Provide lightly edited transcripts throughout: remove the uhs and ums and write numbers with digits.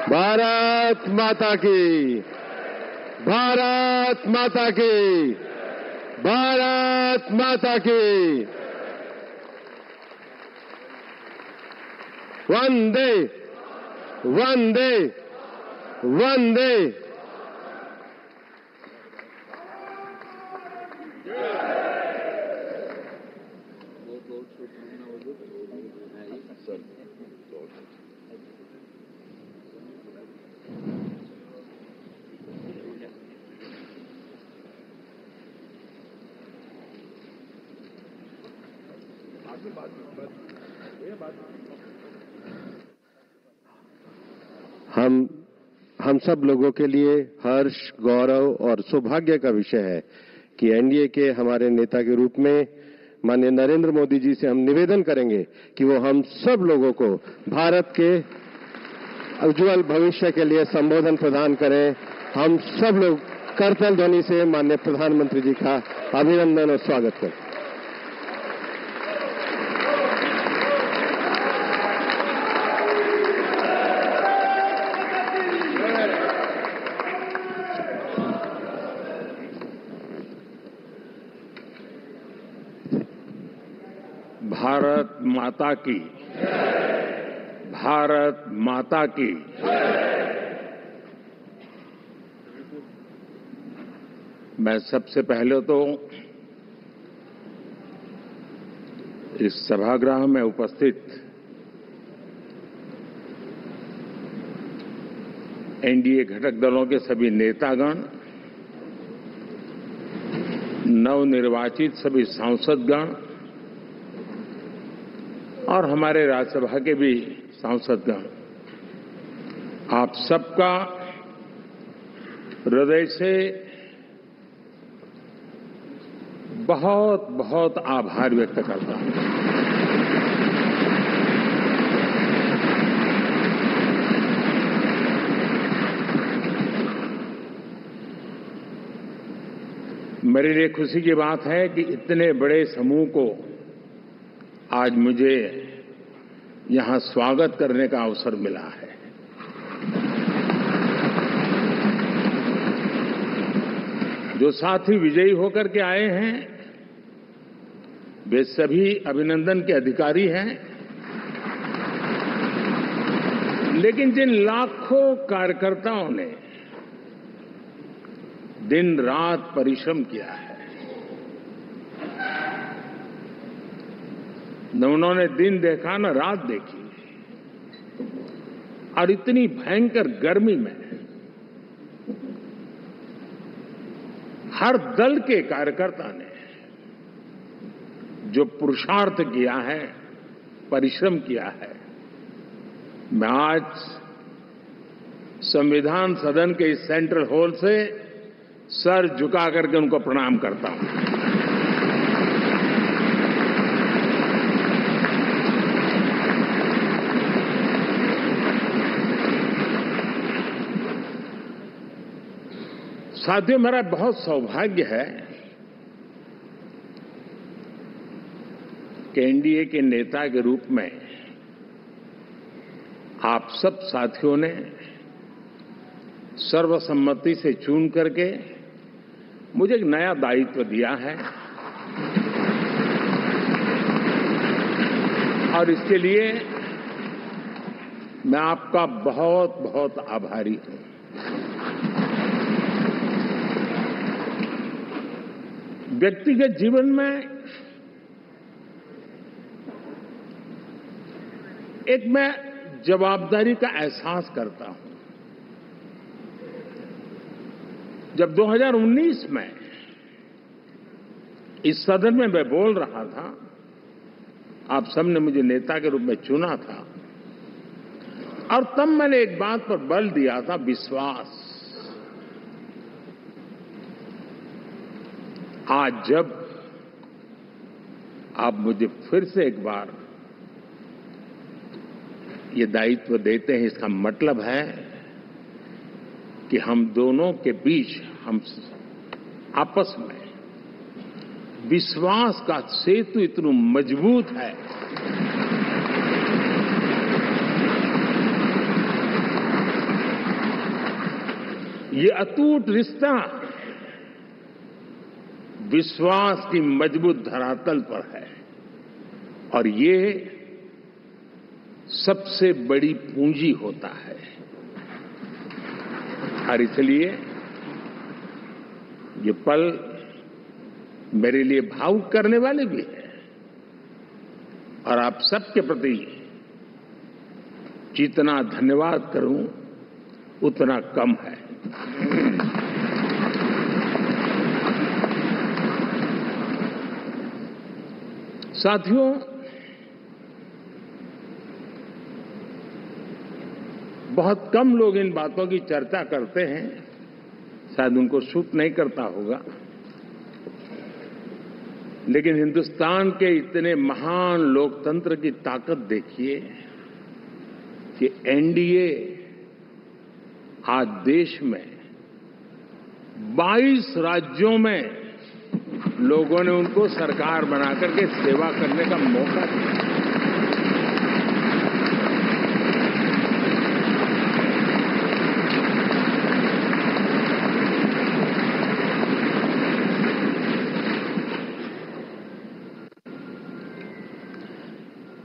भारत माता की, भारत माता की, भारत माता की। वंदे वंदे वंदे। हम सब लोगों के लिए हर्ष, गौरव और सौभाग्य का विषय है कि एनडीए के हमारे नेता के रूप में माननीय नरेंद्र मोदी जी से हम निवेदन करेंगे कि वो हम सब लोगों को भारत के उज्जवल भविष्य के लिए संबोधन प्रदान करें। हम सब लोग करतल ध्वनि से माननीय प्रधानमंत्री जी का अभिनंदन और स्वागत करें। भारत माता की, भारत माता की। मैं सबसे पहले तो इस सभागृह में उपस्थित एनडीए घटक दलों के सभी नेतागण, नवनिर्वाचित सभी सांसदगण और हमारे राज्यसभा के भी सांसदगण, आप सबका हृदय से बहुत बहुत आभार व्यक्त करता हूं। मेरे लिए खुशी की बात है कि इतने बड़े समूह को आज मुझे यहां स्वागत करने का अवसर मिला है। जो साथी विजयी होकर के आए हैं वे सभी अभिनंदन के अधिकारी हैं, लेकिन जिन लाखों कार्यकर्ताओं ने दिन रात परिश्रम किया है, न उन्होंने दिन देखा न रात देखी, और इतनी भयंकर गर्मी में हर दल के कार्यकर्ता ने जो पुरुषार्थ किया है, परिश्रम किया है, मैं आज संविधान सदन के इस सेंट्रल हॉल से सर झुका करके उनको प्रणाम करता हूं। साथियों, मेरा बहुत सौभाग्य है कि एनडीए के नेता के रूप में आप सब साथियों ने सर्वसम्मति से चुन करके मुझे एक नया दायित्व दिया है, और इसके लिए मैं आपका बहुत बहुत आभारी हूं। व्यक्तिगत जीवन में एक मैं जवाबदारी का एहसास करता हूं। जब 2019 में इस सदन में मैं बोल रहा था, आप सबने मुझे नेता के रूप में चुना था, और तब मैंने एक बात पर बल दिया था, विश्वास। आज जब आप मुझे फिर से एक बार ये दायित्व देते हैं, इसका मतलब है कि हम दोनों के बीच, हम आपस में विश्वास का सेतु इतना मजबूत है ये अटूट रिश्ता विश्वास की मजबूत धरातल पर है और ये सबसे बड़ी पूंजी होता है। और इसलिए ये पल मेरे लिए भावुक करने वाले भी है और आप सबके प्रति जितना धन्यवाद करूं उतना कम है। साथियों, बहुत कम लोग इन बातों की चर्चा करते हैं, शायद उनको सूट नहीं करता होगा, लेकिन हिंदुस्तान के इतने महान लोकतंत्र की ताकत देखिए कि एनडीए आज देश में 22 राज्यों में लोगों ने उनको सरकार बनाकर के सेवा करने का मौका दिया।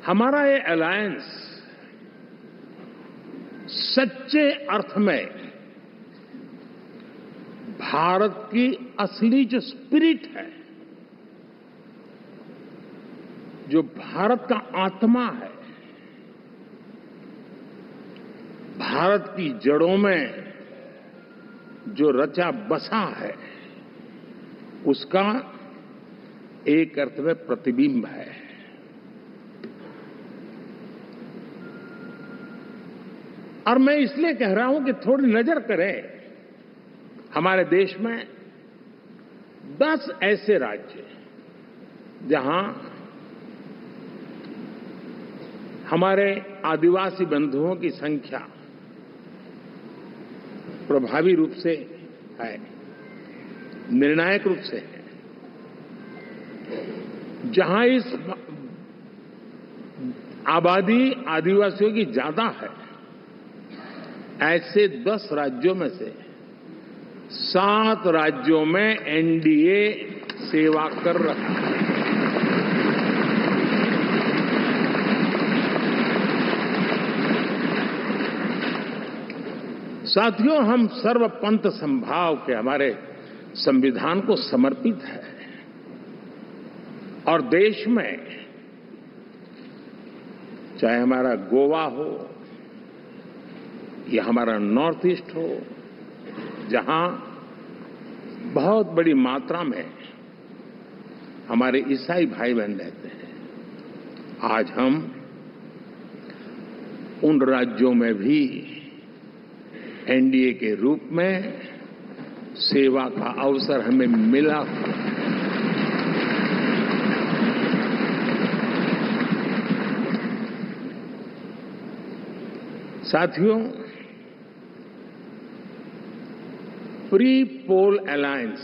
हमारा ये अलायंस सच्चे अर्थ में भारत की असली जो स्पिरिट है, जो भारत का आत्मा है, भारत की जड़ों में जो रचा बसा है, उसका एक अर्थ में प्रतिबिंब है। और मैं इसलिए कह रहा हूं कि थोड़ी नजर करें, हमारे देश में 10 ऐसे राज्य जहां हमारे आदिवासी बंधुओं की संख्या प्रभावी रूप से है, निर्णायक रूप से है, जहां इस आबादी आदिवासियों की ज्यादा है, ऐसे 10 राज्यों में से 7 राज्यों में एनडीए सेवा कर रहा है। साथियों, हम सर्वपंथ संभाव के हमारे संविधान को समर्पित है और देश में चाहे हमारा गोवा हो या हमारा नॉर्थ ईस्ट हो, जहां बहुत बड़ी मात्रा में हमारे ईसाई भाई बहन रहते हैं, आज हम उन राज्यों में भी एनडीए के रूप में सेवा का अवसर हमें मिला। साथियों, प्री पोल अलायंस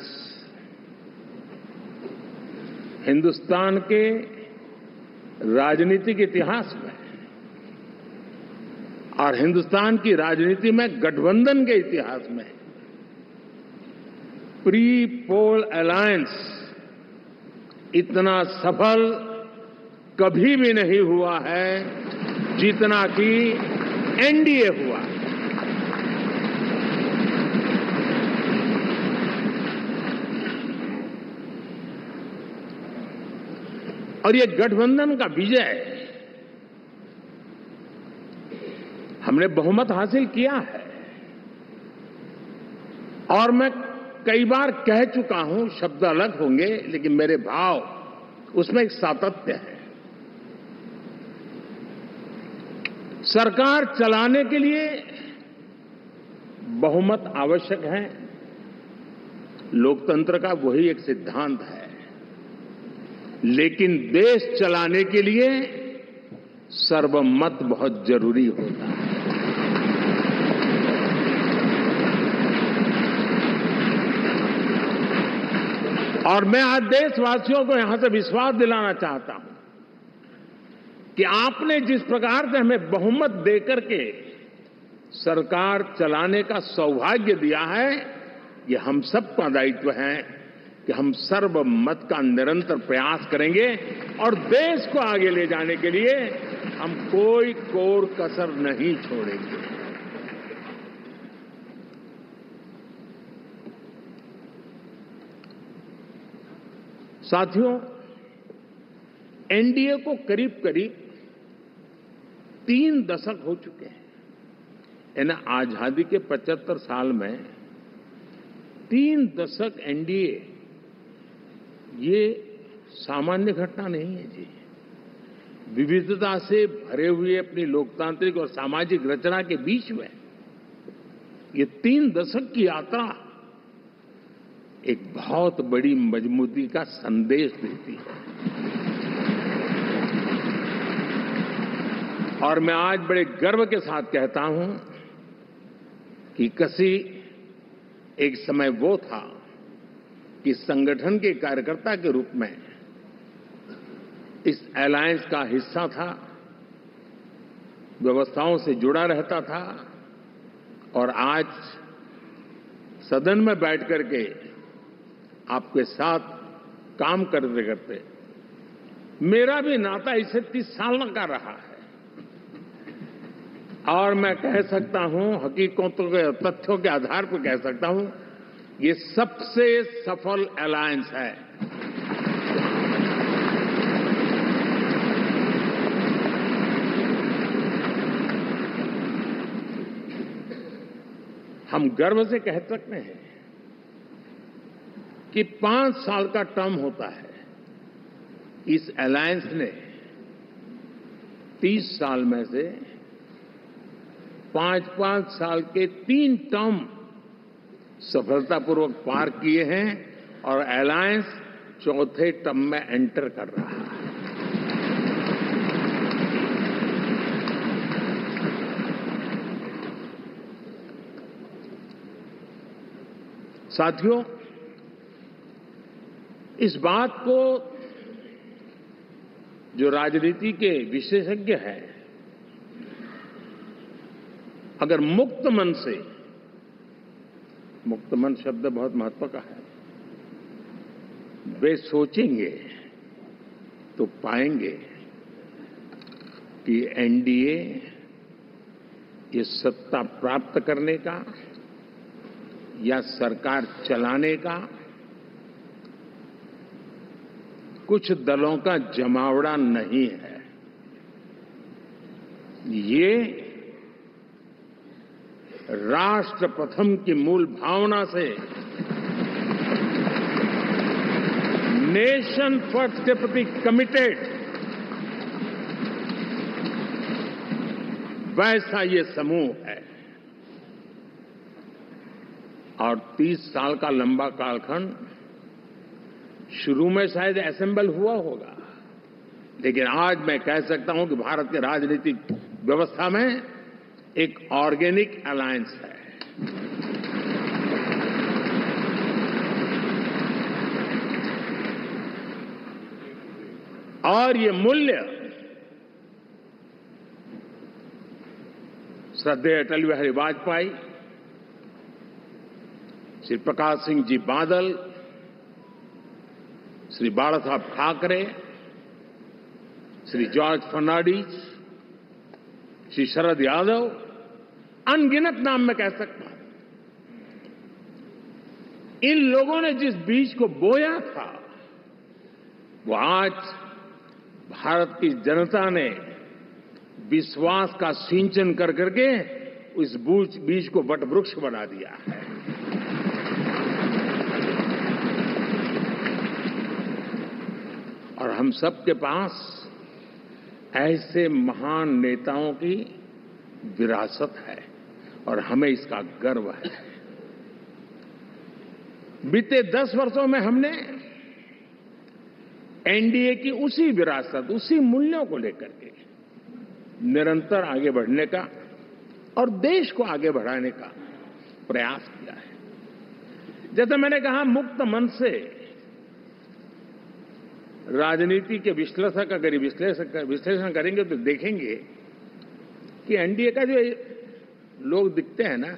हिंदुस्तान के राजनीतिक इतिहास में और हिंदुस्तान की राजनीति में गठबंधन के इतिहास में प्री पोल अलायंस इतना सफल कभी भी नहीं हुआ है जितना कि एनडीए हुआ। और ये गठबंधन का विजय, हमने बहुमत हासिल किया है और मैं कई बार कह चुका हूं, शब्द अलग होंगे लेकिन मेरे भाव उसमें एक सातत्य है। सरकार चलाने के लिए बहुमत आवश्यक है, लोकतंत्र का वही एक सिद्धांत है, लेकिन देश चलाने के लिए सर्वमत बहुत जरूरी होता है। और मैं आज देशवासियों को यहां से विश्वास दिलाना चाहता हूं कि आपने जिस प्रकार से हमें बहुमत देकर के सरकार चलाने का सौभाग्य दिया है, ये हम सबका दायित्व है कि हम सर्वमत का निरंतर प्रयास करेंगे और देश को आगे ले जाने के लिए हम कोई कोर कसर नहीं छोड़ेंगे। साथियों, एनडीए को करीब करीब 3 दशक हो चुके हैं। यानी आजादी के 75 साल में 3 दशक एनडीए, ये सामान्य घटना नहीं है जी। विविधता से भरे हुए अपनी लोकतांत्रिक और सामाजिक रचना के बीच में ये 3 दशक की यात्रा एक बहुत बड़ी मजबूती का संदेश देती है। और मैं आज बड़े गर्व के साथ कहता हूं कि किसी एक समय वो था कि संगठन के कार्यकर्ता के रूप में इस अलायंस का हिस्सा था, व्यवस्थाओं से जुड़ा रहता था, और आज सदन में बैठ करके आपके साथ काम करते करते मेरा भी नाता इससे 30 साल का रहा है। और मैं कह सकता हूं, हकीकतों के तथ्यों के आधार पर कह सकता हूं, ये सबसे सफल अलायंस है। हम गर्व से कह सकते हैं कि 5 साल का टर्म होता है। इस अलायंस ने 30 साल में से 5-5 साल के 3 टर्म सफलतापूर्वक पार किए हैं और अलायंस 4थे टर्म में एंटर कर रहा है। साथियों, इस बात को जो राजनीति के विशेषज्ञ हैं, अगर मुक्त मन से, मुक्त मन शब्द बहुत महत्व का है, वे सोचेंगे तो पाएंगे कि एनडीए ये सत्ता प्राप्त करने का या सरकार चलाने का कुछ दलों का जमावड़ा नहीं है। ये राष्ट्र प्रथम की मूल भावना से नेशन फर्स्ट के प्रति कमिटेड वैसा ये समूह है। और 30 साल का लंबा कालखंड शुरू में शायद असेंबल हुआ होगा, लेकिन आज मैं कह सकता हूं कि भारत के राजनीतिक व्यवस्था में एक ऑर्गेनिक अलायंस है। और ये मूल्य श्रद्धेय अटल बिहारी वाजपेयी, श्री प्रकाश सिंह जी बादल, श्री बाला साहब ठाकरे, श्री जॉर्ज फर्नांडिस, श्री शरद यादव, अनगिनत नाम में कह सकता हूं। इन लोगों ने जिस बीज को बोया था, वो आज भारत की जनता ने विश्वास का सिंचन कर करके उस बीज को वटवृक्ष बना दिया है। और हम सबके पास ऐसे महान नेताओं की विरासत है और हमें इसका गर्व है। बीते 10 वर्षों में हमने एनडीए की उसी विरासत, उसी मूल्यों को लेकर के निरंतर आगे बढ़ने का और देश को आगे बढ़ाने का प्रयास किया है। जैसे मैंने कहा, मुक्त मन से राजनीति के विश्लेषक अगर विश्लेषण करेंगे तो देखेंगे कि एनडीए का जो लोग दिखते हैं ना,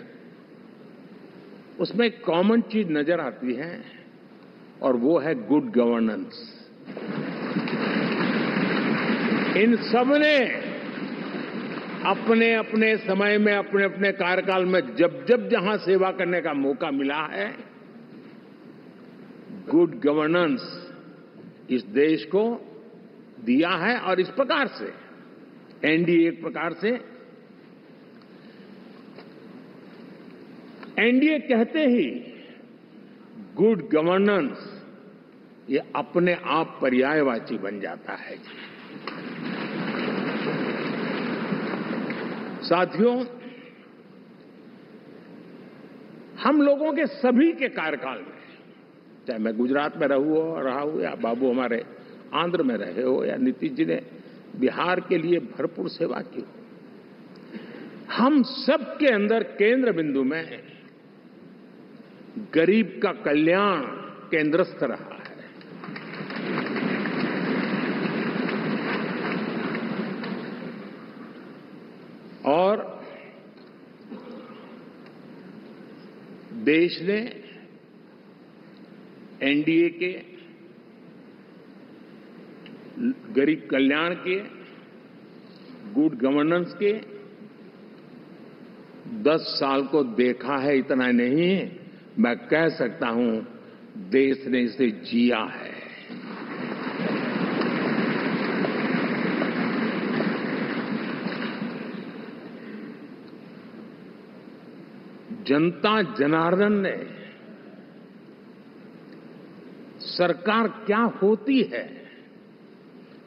उसमें एक कॉमन चीज नजर आती है और वो है गुड गवर्नेंस। इन सब ने अपने अपने समय में, अपने अपने कार्यकाल में जब जब जहां सेवा करने का मौका मिला है, गुड गवर्नेंस इस देश को दिया है। और इस प्रकार से एनडीए एक प्रकार से, एनडीए कहते ही गुड गवर्नेंस ये अपने आप पर्यायवाची बन जाता है। साथियों, हम लोगों के सभी के कार्यकाल में, चाहे मैं गुजरात में रहा हूं या बाबू हमारे आंध्र में रहे हो या नीतीश जी ने बिहार के लिए भरपूर सेवा की हो, हम सबके अंदर केंद्र बिंदु में गरीब का कल्याण केंद्रस्थ रहा है। और देश ने एनडीए के गरीब कल्याण के, गुड गवर्नेंस के 10 साल को देखा है। इतना नहीं, मैं कह सकता हूं देश ने इसे जिया है। जनता जनार्दन ने सरकार क्या होती है,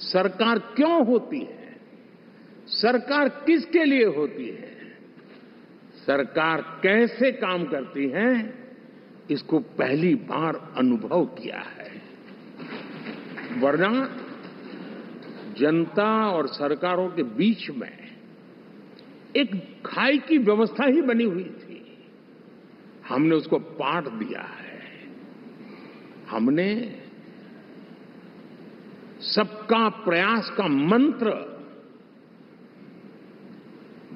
सरकार क्यों होती है, सरकार किसके लिए होती है, सरकार कैसे काम करती है, इसको पहली बार अनुभव किया है। वरना जनता और सरकारों के बीच में एक खाई की व्यवस्था ही बनी हुई थी। हमने उसको पाठ दिया है। हमने सबका प्रयास का मंत्र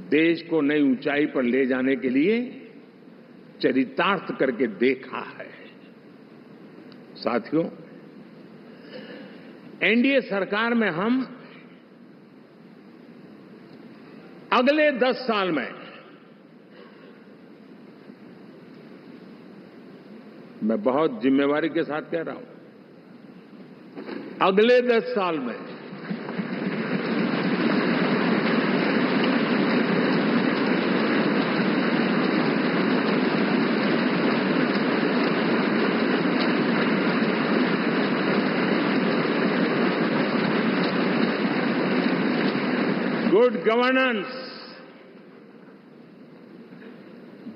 देश को नई ऊंचाई पर ले जाने के लिए चरितार्थ करके देखा है। साथियों, एनडीए सरकार में हम अगले 10 साल में, मैं बहुत जिम्मेवारी के साथ कह रहा हूं, अगले 10 साल में गुड गवर्नेंस,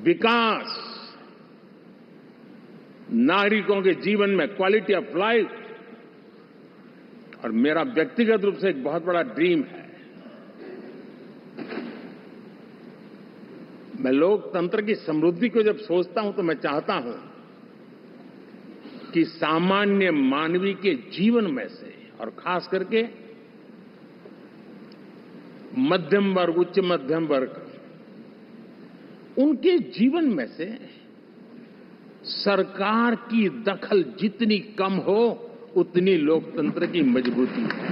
विकास, नागरिकों के जीवन में क्वालिटी ऑफ लाइफ, और मेरा व्यक्तिगत रूप से एक बहुत बड़ा ड्रीम है, मैं लोकतंत्र की समृद्धि को जब सोचता हूं तो मैं चाहता हूं कि सामान्य मानवीय के जीवन में से, और खास करके मध्यम वर्ग, उच्च मध्यम वर्ग, उनके जीवन में से सरकार की दखल जितनी कम हो उतनी लोकतंत्र की मजबूती है।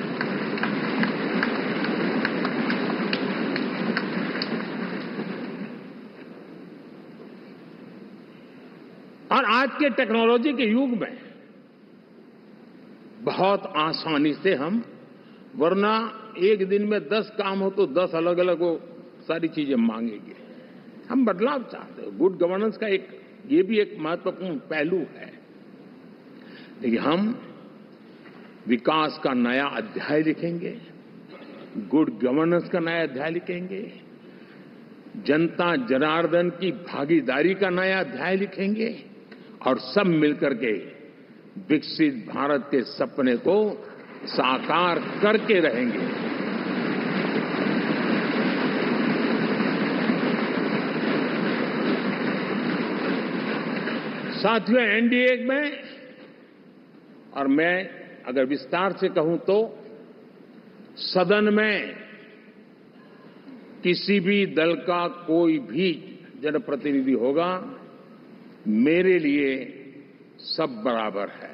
और आज के टेक्नोलॉजी के युग में बहुत आसानी से हम, वरना एक दिन में 10 काम हो तो 10 अलग अलग वो सारी चीजें मांगेंगे। हम बदलाव चाहते हैं। गुड गवर्नेंस का ये भी एक महत्वपूर्ण पहलू है। लेकिन हम विकास का नया अध्याय लिखेंगे, गुड गवर्नेंस का नया अध्याय लिखेंगे, जनता जनार्दन की भागीदारी का नया अध्याय लिखेंगे, और सब मिलकर के विकसित भारत के सपने को साकार करके रहेंगे। साथियों, एनडीए में, और मैं अगर विस्तार से कहूं तो सदन में किसी भी दल का कोई भी जनप्रतिनिधि होगा, मेरे लिए सब बराबर है।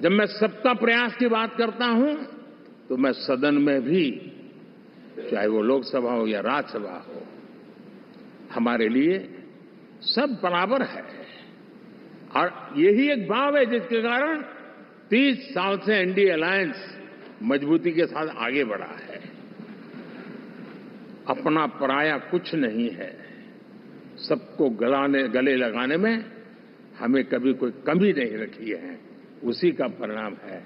जब मैं सबका प्रयास की बात करता हूं तो मैं सदन में भी, चाहे वो लोकसभा हो या राज्यसभा हो, हमारे लिए सब बराबर है। और यही एक भाव है जिसके कारण 30 साल से एनडीए अलायंस मजबूती के साथ आगे बढ़ा है। अपना पराया कुछ नहीं है। सबको गले लगाने में हमें कभी कोई कमी नहीं रखी है। उसी का परिणाम है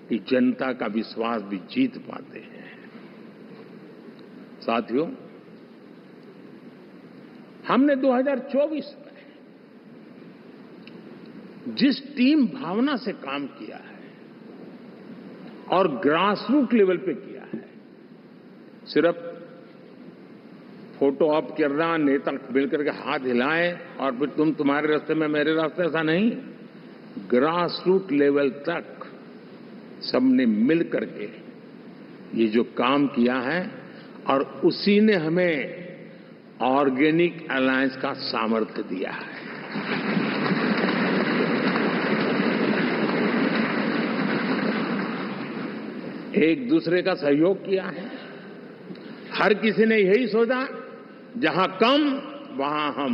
कि जनता का विश्वास भी जीत पाते हैं। साथियों, हमने 2024 में जिस टीम भावना से काम किया है और ग्रासरूट लेवल पे किया है, सिर्फ फोटो ऑप करना, नेता मिलकर के हाथ हिलाएं और फिर तुम्हारे रास्ते में मेरे रास्ते, ऐसा नहीं। ग्रासरूट लेवल तक सबने मिल करके ये जो काम किया है, और उसी ने हमें ऑर्गेनिक अलायंस का सामर्थ्य दिया है। एक दूसरे का सहयोग किया है। हर किसी ने यही सोचा, जहां कम वहां हम।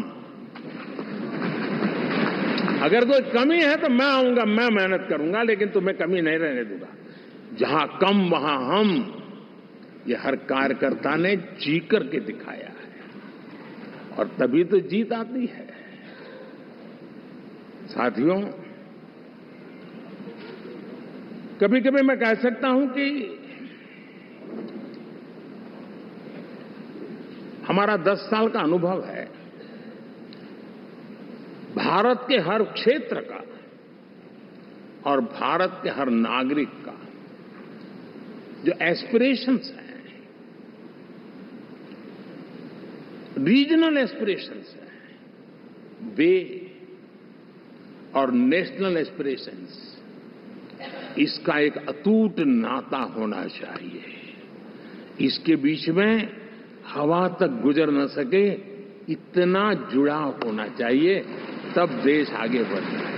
अगर कोई कमी है तो मैं आऊंगा, मैं मेहनत करूंगा, लेकिन तुम्हें कमी नहीं रहने दूंगा। जहां कम वहां हम, ये हर कार्यकर्ता ने जी करके दिखाया है, और तभी तो जीत आती है। साथियों, कभी कभी मैं कह सकता हूं कि हमारा 10 साल का अनुभव है, भारत के हर क्षेत्र का और भारत के हर नागरिक का जो एस्पिरेशंस हैं, रीजनल एस्पिरेशंस हैं वे, और नेशनल एस्पिरेशंस, इसका एक अटूट नाता होना चाहिए। इसके बीच में हवा तक गुजर न सके, इतना जुड़ाव होना चाहिए, तब देश आगे बढ़ता है।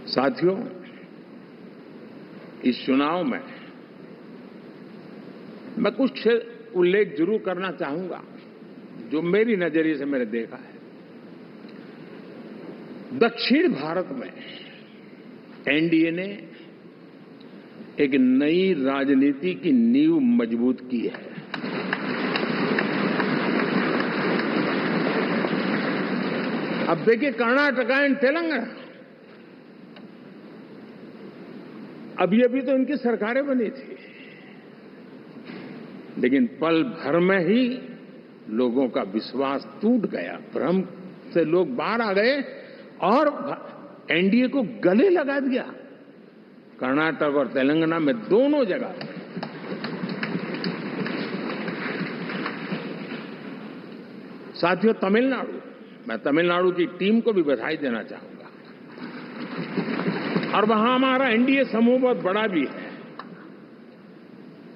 साथियों, इस चुनाव में मैं कुछ उल्लेख जरूर करना चाहूंगा जो मेरी नजरिए से मैंने देखा है। दक्षिण भारत में एनडीए ने एक नई राजनीति की नींव मजबूत की है। अब देखिए, कर्नाटक एंड तेलंगाना, अभी अभी तो इनकी सरकारें बनी थी, लेकिन पल भर में ही लोगों का विश्वास टूट गया, भ्रम से लोग बाहर आ गए और एनडीए को गले लगा दिया। कर्नाटक और तेलंगाना में दोनों जगह। साथियों, तमिलनाडु, मैं तमिलनाडु की टीम को भी बधाई देना चाहूंगा, और वहां हमारा एनडीए समूह बहुत बड़ा भी है,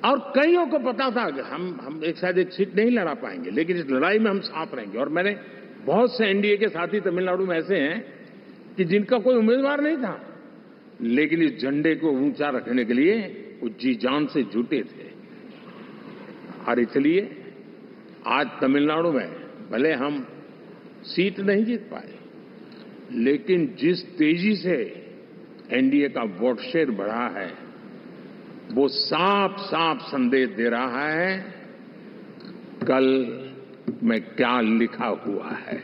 और कईयों को पता था कि हम एक साथ एक सीट नहीं लड़ा पाएंगे, लेकिन इस लड़ाई में हम साथ रहेंगे। और मैंने बहुत से एनडीए के साथी तमिलनाडु में ऐसे हैं कि जिनका कोई उम्मीदवार नहीं था, लेकिन इस झंडे को ऊंचा रखने के लिए वो जी जान से जुटे थे। और इसलिए आज तमिलनाडु में भले हम सीट नहीं जीत पाए, लेकिन जिस तेजी से एनडीए का वोट शेयर बढ़ा है, वो साफ साफ संदेश दे रहा है कल में क्या लिखा हुआ है।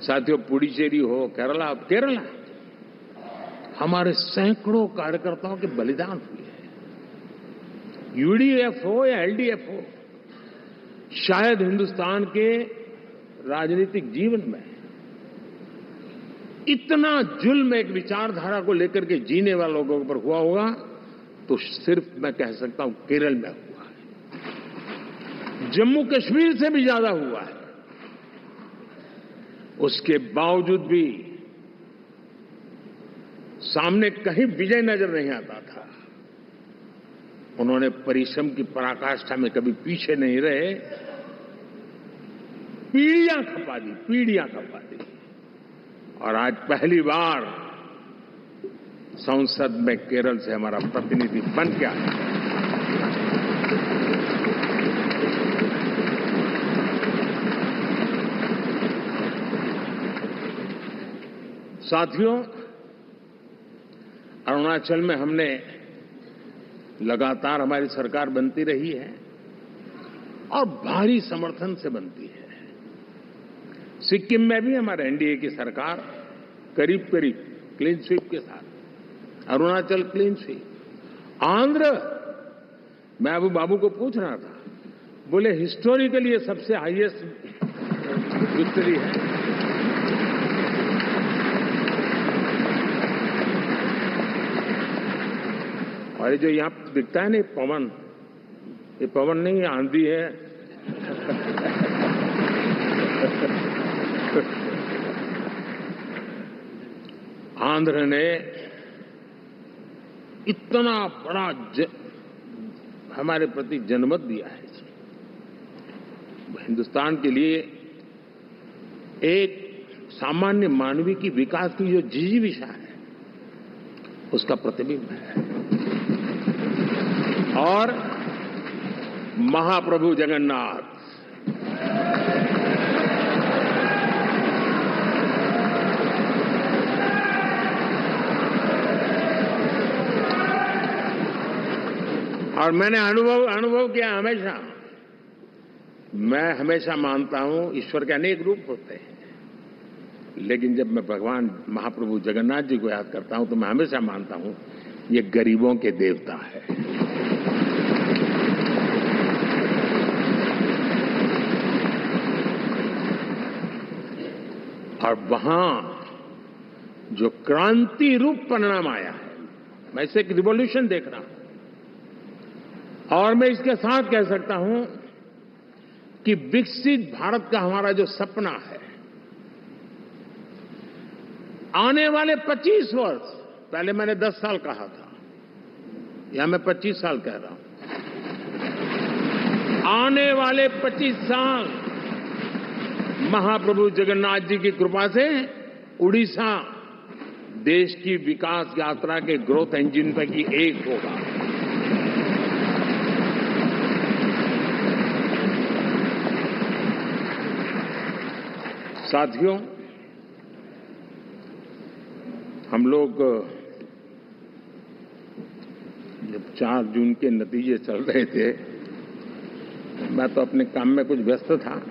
साथियों, पुडुचेरी हो, केरला, हमारे सैकड़ों कार्यकर्ताओं के बलिदान हुए हैं। यूडीएफ हो या एलडीएफ हो, शायद हिंदुस्तान के राजनीतिक जीवन में इतना जुल्म एक विचारधारा को लेकर के जीने वाले लोगों पर हुआ होगा तो सिर्फ मैं कह सकता हूं केरल में हुआ है। जम्मू कश्मीर से भी ज्यादा हुआ है। उसके बावजूद भी सामने कहीं विजय नजर नहीं आता था। उन्होंने परिश्रम की पराकाष्ठा में कभी पीछे नहीं रहे। पीढ़ियां खपा दी और आज पहली बार संसद में केरल से हमारा प्रतिनिधि बन के आया। साथियों, अरुणाचल में हमने लगातार हमारी सरकार बनती रही है और भारी समर्थन से बनती है। सिक्किम में भी हमारे एनडीए की सरकार करीब करीब क्लीन स्वीप के साथ, अरुणाचल क्लीन स्वीप। आंध्र, मैं अबू बाबू को पूछ रहा था, बोले हिस्टोरिकली ये सबसे हाईएस्ट विक्ट्री है। और ये जो यहां दिखता है ना पवन, ये पवन नहीं, आंधी है। आंध्र ने इतना बड़ा हमारे प्रति जनमत दिया है। हिंदुस्तान के लिए एक सामान्य मानवी की विकास की जो जिजीविषा है, उसका प्रतिबिंब है। और महाप्रभु जगन्नाथ, और मैंने अनुभव किया हमेशा। मैं हमेशा मानता हूं ईश्वर के अनेक रूप होते हैं, लेकिन जब मैं भगवान महाप्रभु जगन्नाथ जी को याद करता हूं तो मैं हमेशा मानता हूं ये गरीबों के देवता है। और वहां जो क्रांति रूप परिणाम आया है, मैं इसे एक रिवॉल्यूशन देख रहा हूं। और मैं इसके साथ कह सकता हूं कि विकसित भारत का हमारा जो सपना है, आने वाले 25 वर्ष, पहले मैंने 10 साल कहा था, यहां मैं 25 साल कह रहा हूं। आने वाले 25 साल महाप्रभु जगन्नाथ जी की कृपा से उड़ीसा देश की विकास यात्रा के ग्रोथ इंजन पैकी एक होगा। साथियों, हम लोग जब 4 जून के नतीजे चल रहे थे, मैं तो अपने काम में कुछ व्यस्त था।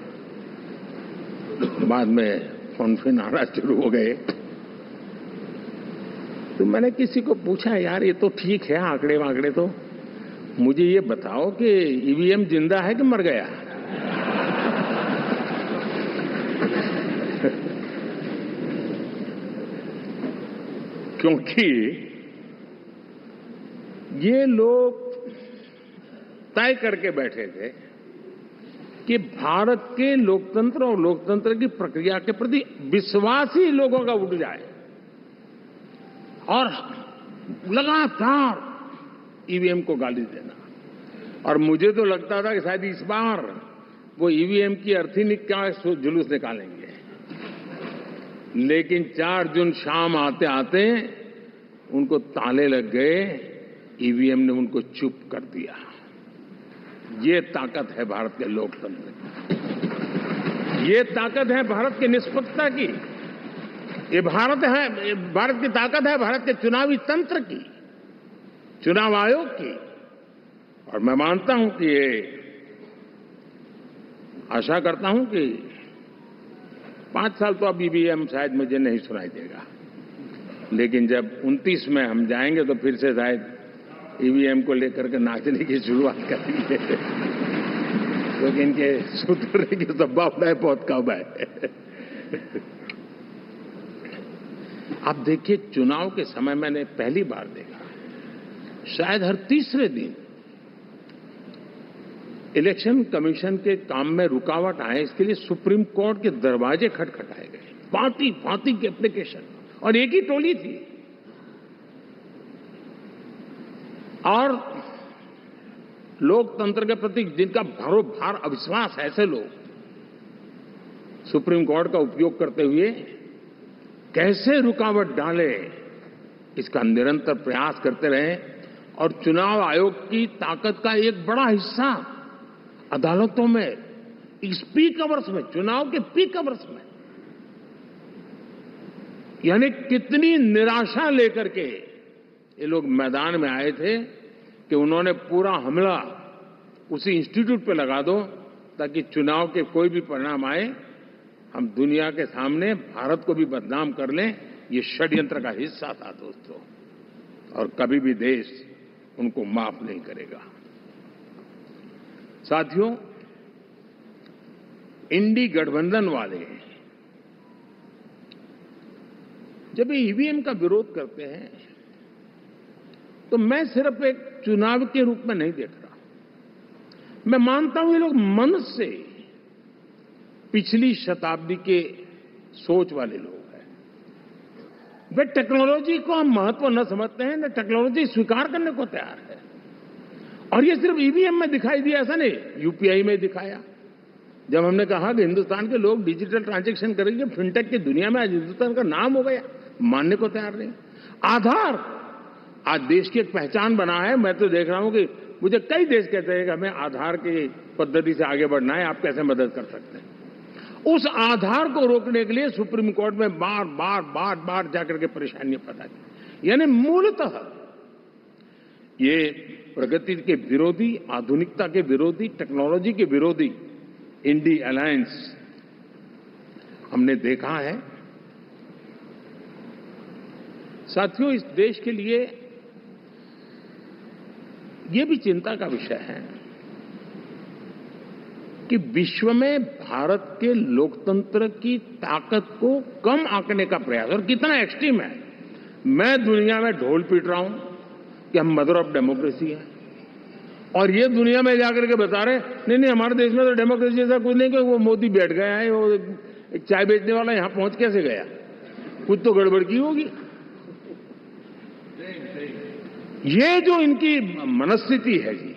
बाद में फोन आना शुरू हो गए, तो मैंने किसी को पूछा, यार ये तो ठीक है आंकड़े वांकड़े, तो मुझे ये बताओ कि ईवीएम जिंदा है कि मर गया? क्योंकि ये लोग तय करके बैठे थे कि भारत के लोकतंत्र और लोकतंत्र की प्रक्रिया के प्रति विश्वास ही लोगों का उठ जाए, और लगातार ईवीएम को गाली देना। और मुझे तो लगता था कि शायद इस बार वो ईवीएम की अर्थी क्या जुलूस निकालेंगे, लेकिन 4 जून शाम आते आते उनको ताले लग गए, ईवीएम ने उनको चुप कर दिया। ये ताकत है भारत के लोकतंत्र की, ये ताकत है भारत की निष्पक्षता की, ये भारत की ताकत है भारत के चुनावी तंत्र की, चुनाव आयोग की। और मैं मानता हूं कि ये आशा करता हूं कि 5 साल तो अब ईवीएम शायद मुझे नहीं सुनाई देगा, लेकिन जब 29 में हम जाएंगे तो फिर से शायद ईवीएम को लेकर के नाचने की शुरुआत करेंगे, क्योंकि इनके सुधरने की संभावना बहुत कम है। आप देखिए, चुनाव के समय मैंने पहली बार देखा शायद हर तीसरे दिन इलेक्शन कमीशन के काम में रुकावट आए, इसके लिए सुप्रीम कोर्ट के दरवाजे खटखटाए गए, भांति भांति की एप्लीकेशन, और एक ही टोली थी। और लोकतंत्र के प्रति जिनका भरोभार अविश्वास, ऐसे लोग सुप्रीम कोर्ट का उपयोग करते हुए कैसे रुकावट डाले, इसका निरंतर प्रयास करते रहे। और चुनाव आयोग की ताकत का एक बड़ा हिस्सा अदालतों में इस पीक आवर्स में, चुनाव के पीक आवर्स में, यानी कितनी निराशा लेकर के ये लोग मैदान में आए थे कि उन्होंने पूरा हमला उसी इंस्टीट्यूट पे लगा दो ताकि चुनाव के कोई भी परिणाम आए हम दुनिया के सामने भारत को भी बदनाम कर लें। ये षड्यंत्र का हिस्सा था दोस्तों, और कभी भी देश उनको माफ नहीं करेगा। साथियों, इंडी गठबंधन वाले जब ईवीएम का विरोध करते हैं तो मैं सिर्फ एक चुनाव के रूप में नहीं देख रहा। मैं मानता हूं ये लोग मन से पिछली शताब्दी के सोच वाले लोग हैं। वे टेक्नोलॉजी को हम महत्व न समझते हैं, न टेक्नोलॉजी स्वीकार करने को तैयार है। और ये सिर्फ ईवीएम में दिखाई दिया, ऐसा नहीं, यूपीआई में दिखाया। जब हमने कहा कि हिंदुस्तान के लोग डिजिटल ट्रांजैक्शन करेंगे, फिनटेक की दुनिया में आज हिंदुस्तान का नाम हो गया, मानने को तैयार नहीं। आधार आज देश की एक पहचान बना है। मैं तो देख रहा हूं कि मुझे कई देश कहते हैं कि हमें आधार की पद्धति से आगे बढ़ना है, आप कैसे मदद कर सकते हैं। उस आधार को रोकने के लिए सुप्रीम कोर्ट में बार बार जाकर के परेशानियां पैदा की। यानी मूलतः ये प्रगति के विरोधी, आधुनिकता के विरोधी, टेक्नोलॉजी के विरोधी इंडी अलायंस हमने देखा है। साथियों, इस देश के लिए ये भी चिंता का विषय है कि विश्व में भारत के लोकतंत्र की ताकत को कम आंकने का प्रयास, और कितना एक्सट्रीम है। मैं दुनिया में ढोल पीट रहा हूं कि हम मदर ऑफ डेमोक्रेसी है, और ये दुनिया में जाकर के बता रहे नहीं हमारे देश में तो डेमोक्रेसी ऐसा कुछ नहीं, कि वो मोदी बैठ गया है, वो एक चाय बेचने वाला यहां पहुंच कैसे गया, कुछ तो गड़बड़ की होगी। ये जो इनकी मनस्थिति है जी,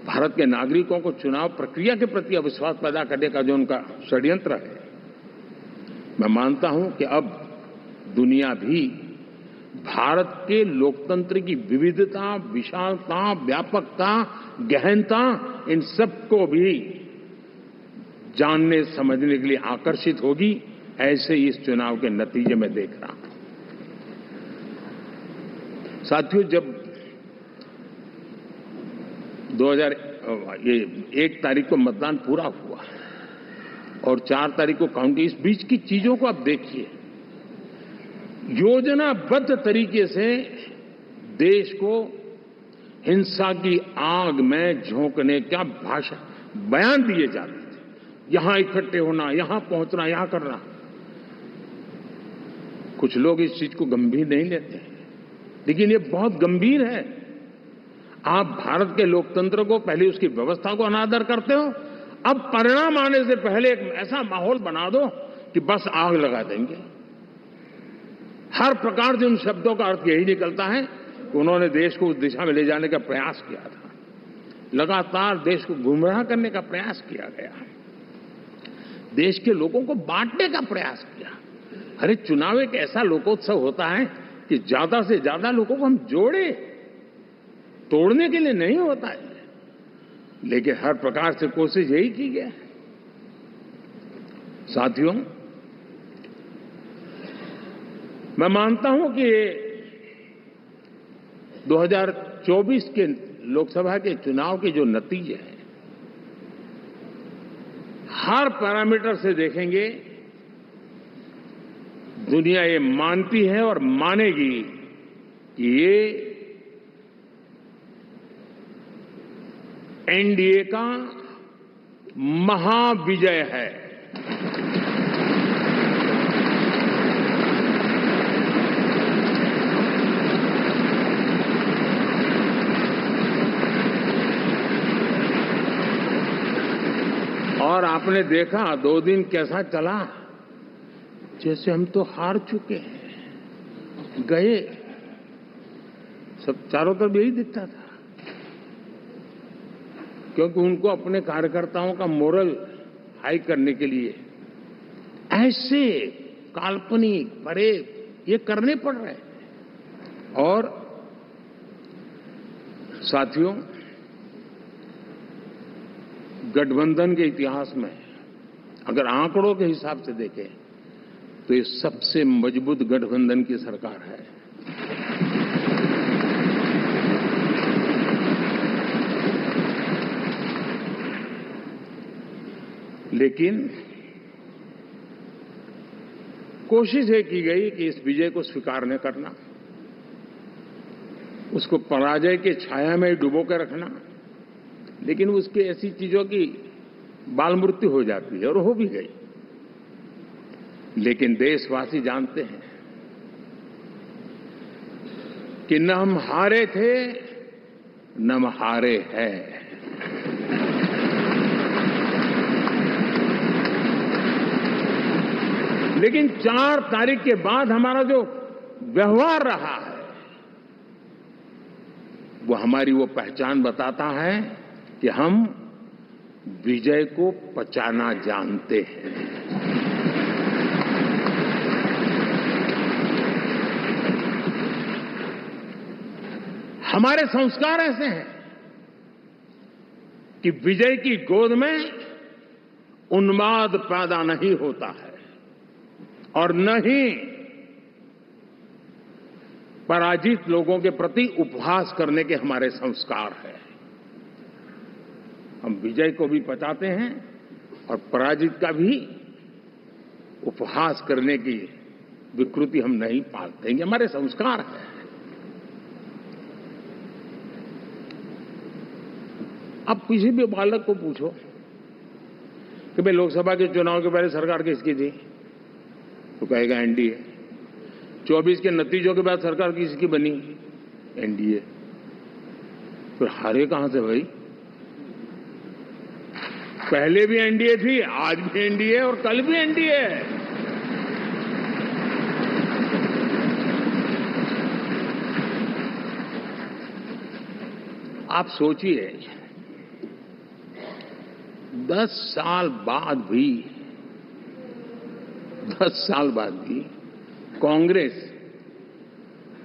भारत के नागरिकों को चुनाव प्रक्रिया के प्रति अविश्वास पैदा करने का जो उनका षड्यंत्र है, मैं मानता हूं कि अब दुनिया भी भारत के लोकतंत्र की विविधता, विशालता, व्यापकता, गहनता, इन सबको भी जानने समझने के लिए आकर्षित होगी। ऐसे ही इस चुनाव के नतीजे में देख रहा हूं। साथियों, जब 1 तारीख को मतदान पूरा हुआ और 4 तारीख को काउंटिंग, इस बीच की चीजों को आप देखिए। योजनाबद्ध तरीके से देश को हिंसा की आग में झोंकने का बयान दिए जाते थे। यहां इकट्ठे होना, यहां पहुंचना, यहां करना। कुछ लोग इस चीज को गंभीर नहीं लेते, लेकिन ये बहुत गंभीर है। आप भारत के लोकतंत्र को, पहले उसकी व्यवस्था को अनादर करते हो, अब परिणाम आने से पहले एक ऐसा माहौल बना दो कि बस आग लगा देंगे। हर प्रकार से उन शब्दों का अर्थ यही निकलता है कि उन्होंने देश को उस दिशा में ले जाने का प्रयास किया था। लगातार देश को गुमराह करने का प्रयास किया गया, देश के लोगों को बांटने का प्रयास किया। अरे, चुनाव एक ऐसा लोकोत्सव होता है कि ज्यादा से ज्यादा लोगों को हम जोड़े, तोड़ने के लिए नहीं होता है। लेकिन हर प्रकार से कोशिश यही की गई। साथियों, मैं मानता हूं कि 2024 के लोकसभा के चुनाव के जो नतीजे हैं, हर पैरामीटर से देखेंगे, दुनिया ये मानती है और मानेगी कि ये एनडीए का महाविजय है। और आपने देखा 2 दिन कैसा चला, जैसे हम तो हार चुके हैं, गए। सब चारों तरफ यही दिखता था, क्योंकि उनको अपने कार्यकर्ताओं का मोरल हाई करने के लिए ऐसे काल्पनिक परेड ये करने पड़ रहे हैं। और साथियों, गठबंधन के इतिहास में अगर आंकड़ों के हिसाब से देखें तो ये सबसे मजबूत गठबंधन की सरकार है। लेकिन कोशिश ये की गई कि इस विजय को स्वीकार न करना, उसको पराजय के छाया में डुबो के रखना, लेकिन उसकी ऐसी चीजों की बाल मृत्यु हो जाती है और हो भी गई। लेकिन देशवासी जानते हैं कि न हम हारे थे न हम हारे हैं। लेकिन 4 तारीख के बाद हमारा जो व्यवहार रहा है वो हमारी वो पहचान बताता है कि हम विजय को पचाना जानते हैं। हमारे संस्कार ऐसे हैं कि विजय की गोद में उन्माद पैदा नहीं होता है और न ही पराजित लोगों के प्रति उपहास करने के हमारे संस्कार हैं। हम विजय को भी पचाते हैं और पराजित का भी उपहास करने की विकृति हम नहीं पालते। ये हमारे संस्कार हैं। अब किसी भी बालक को पूछो कि भाई लोकसभा के चुनाव के पहले सरकार किसकी थी, तो कहेगा एनडीए। 24 के नतीजों के बाद सरकार किसकी बनी, एनडीए। फिर हारे कहां से भाई? पहले भी एनडीए थी, आज भी एनडीए और कल भी एनडीए है। आप सोचिए 10 साल बाद भी कांग्रेस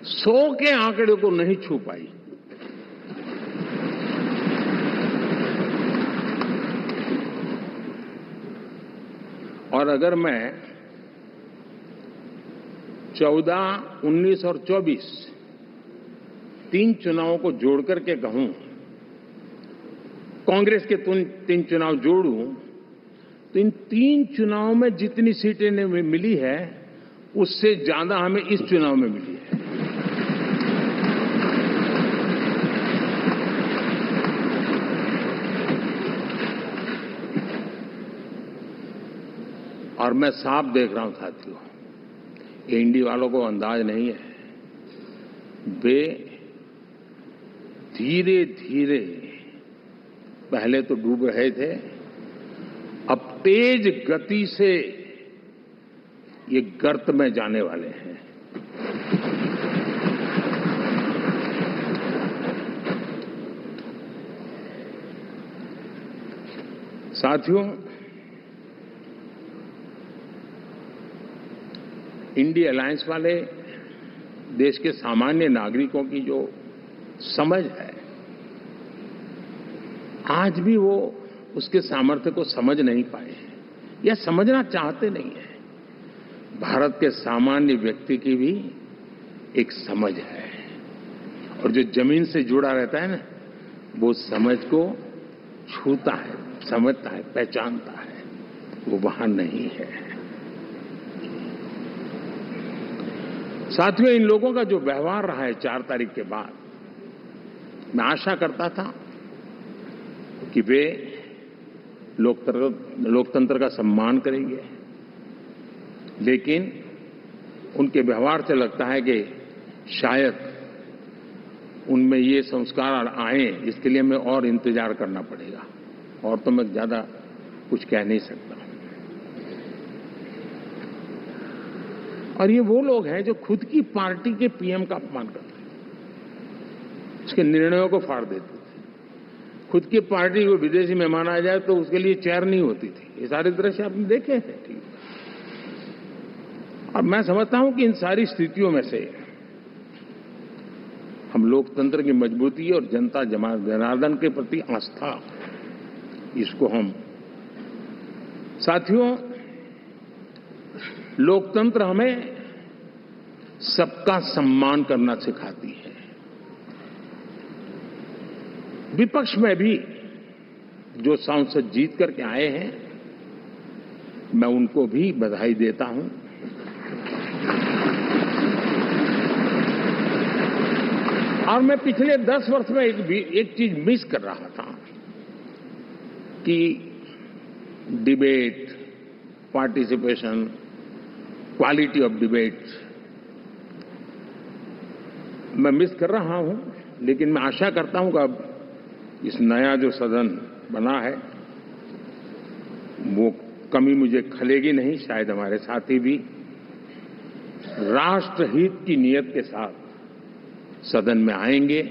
100 के आंकड़े को नहीं छू पाई। और अगर मैं 14, 19 और 24 3 चुनावों को जोड़ करके कहूं, कांग्रेस के 3 चुनाव जोड़ूं, तो इन 3 चुनावों में जितनी सीटें मिली है उससे ज्यादा हमें इस चुनाव में मिली है। और मैं साफ देख रहा हूं साथियों, एनडीए वालों को अंदाज नहीं है। वे धीरे धीरे पहले तो डूब रहे थे, अब तेज गति से ये गर्त में जाने वाले हैं। साथियों, इंडिया अलायंस वाले देश के सामान्य नागरिकों की जो समझ है, आज भी वो उसके सामर्थ्य को समझ नहीं पाए या समझना चाहते नहीं है। भारत के सामान्य व्यक्ति की भी एक समझ है और जो जमीन से जुड़ा रहता है ना, वो समझ को छूता है, समझता है, पहचानता है, वो वहां नहीं है। साथियों, इन लोगों का जो व्यवहार रहा है 4 तारीख के बाद, मैं आशा करता था कि वे लोकतंत्र का सम्मान करेंगे, लेकिन उनके व्यवहार से लगता है कि शायद उनमें ये संस्कार आए, इसके लिए हमें और इंतजार करना पड़ेगा। और तो मैं ज्यादा कुछ कह नहीं सकता। और ये वो लोग हैं जो खुद की पार्टी के पीएम का अपमान करते हैं, उसके निर्णयों को फाड़ देते थे। खुद की पार्टी को विदेशी मेहमान आ जाए तो उसके लिए चेयर नहीं होती थी। ये सारे दृश्य आपने देखे हैं। ठीक, और मैं समझता हूं कि इन सारी स्थितियों में से हम लोकतंत्र की मजबूती और जनता जनार्दन के प्रति आस्था, इसको हम साथियों, लोकतंत्र हमें सबका सम्मान करना सिखाती है। विपक्ष में भी जो सांसद जीत करके आए हैं, मैं उनको भी बधाई देता हूं। और मैं पिछले 10 वर्ष में एक चीज मिस कर रहा था कि debate, participation, quality of debate मैं मिस कर रहा हूं। लेकिन मैं आशा करता हूं कि अब इस नया जो सदन बना है वो कमी मुझे खलेगी नहीं। शायद हमारे साथी भी राष्ट्रहित की नीयत के साथ सदन में आएंगे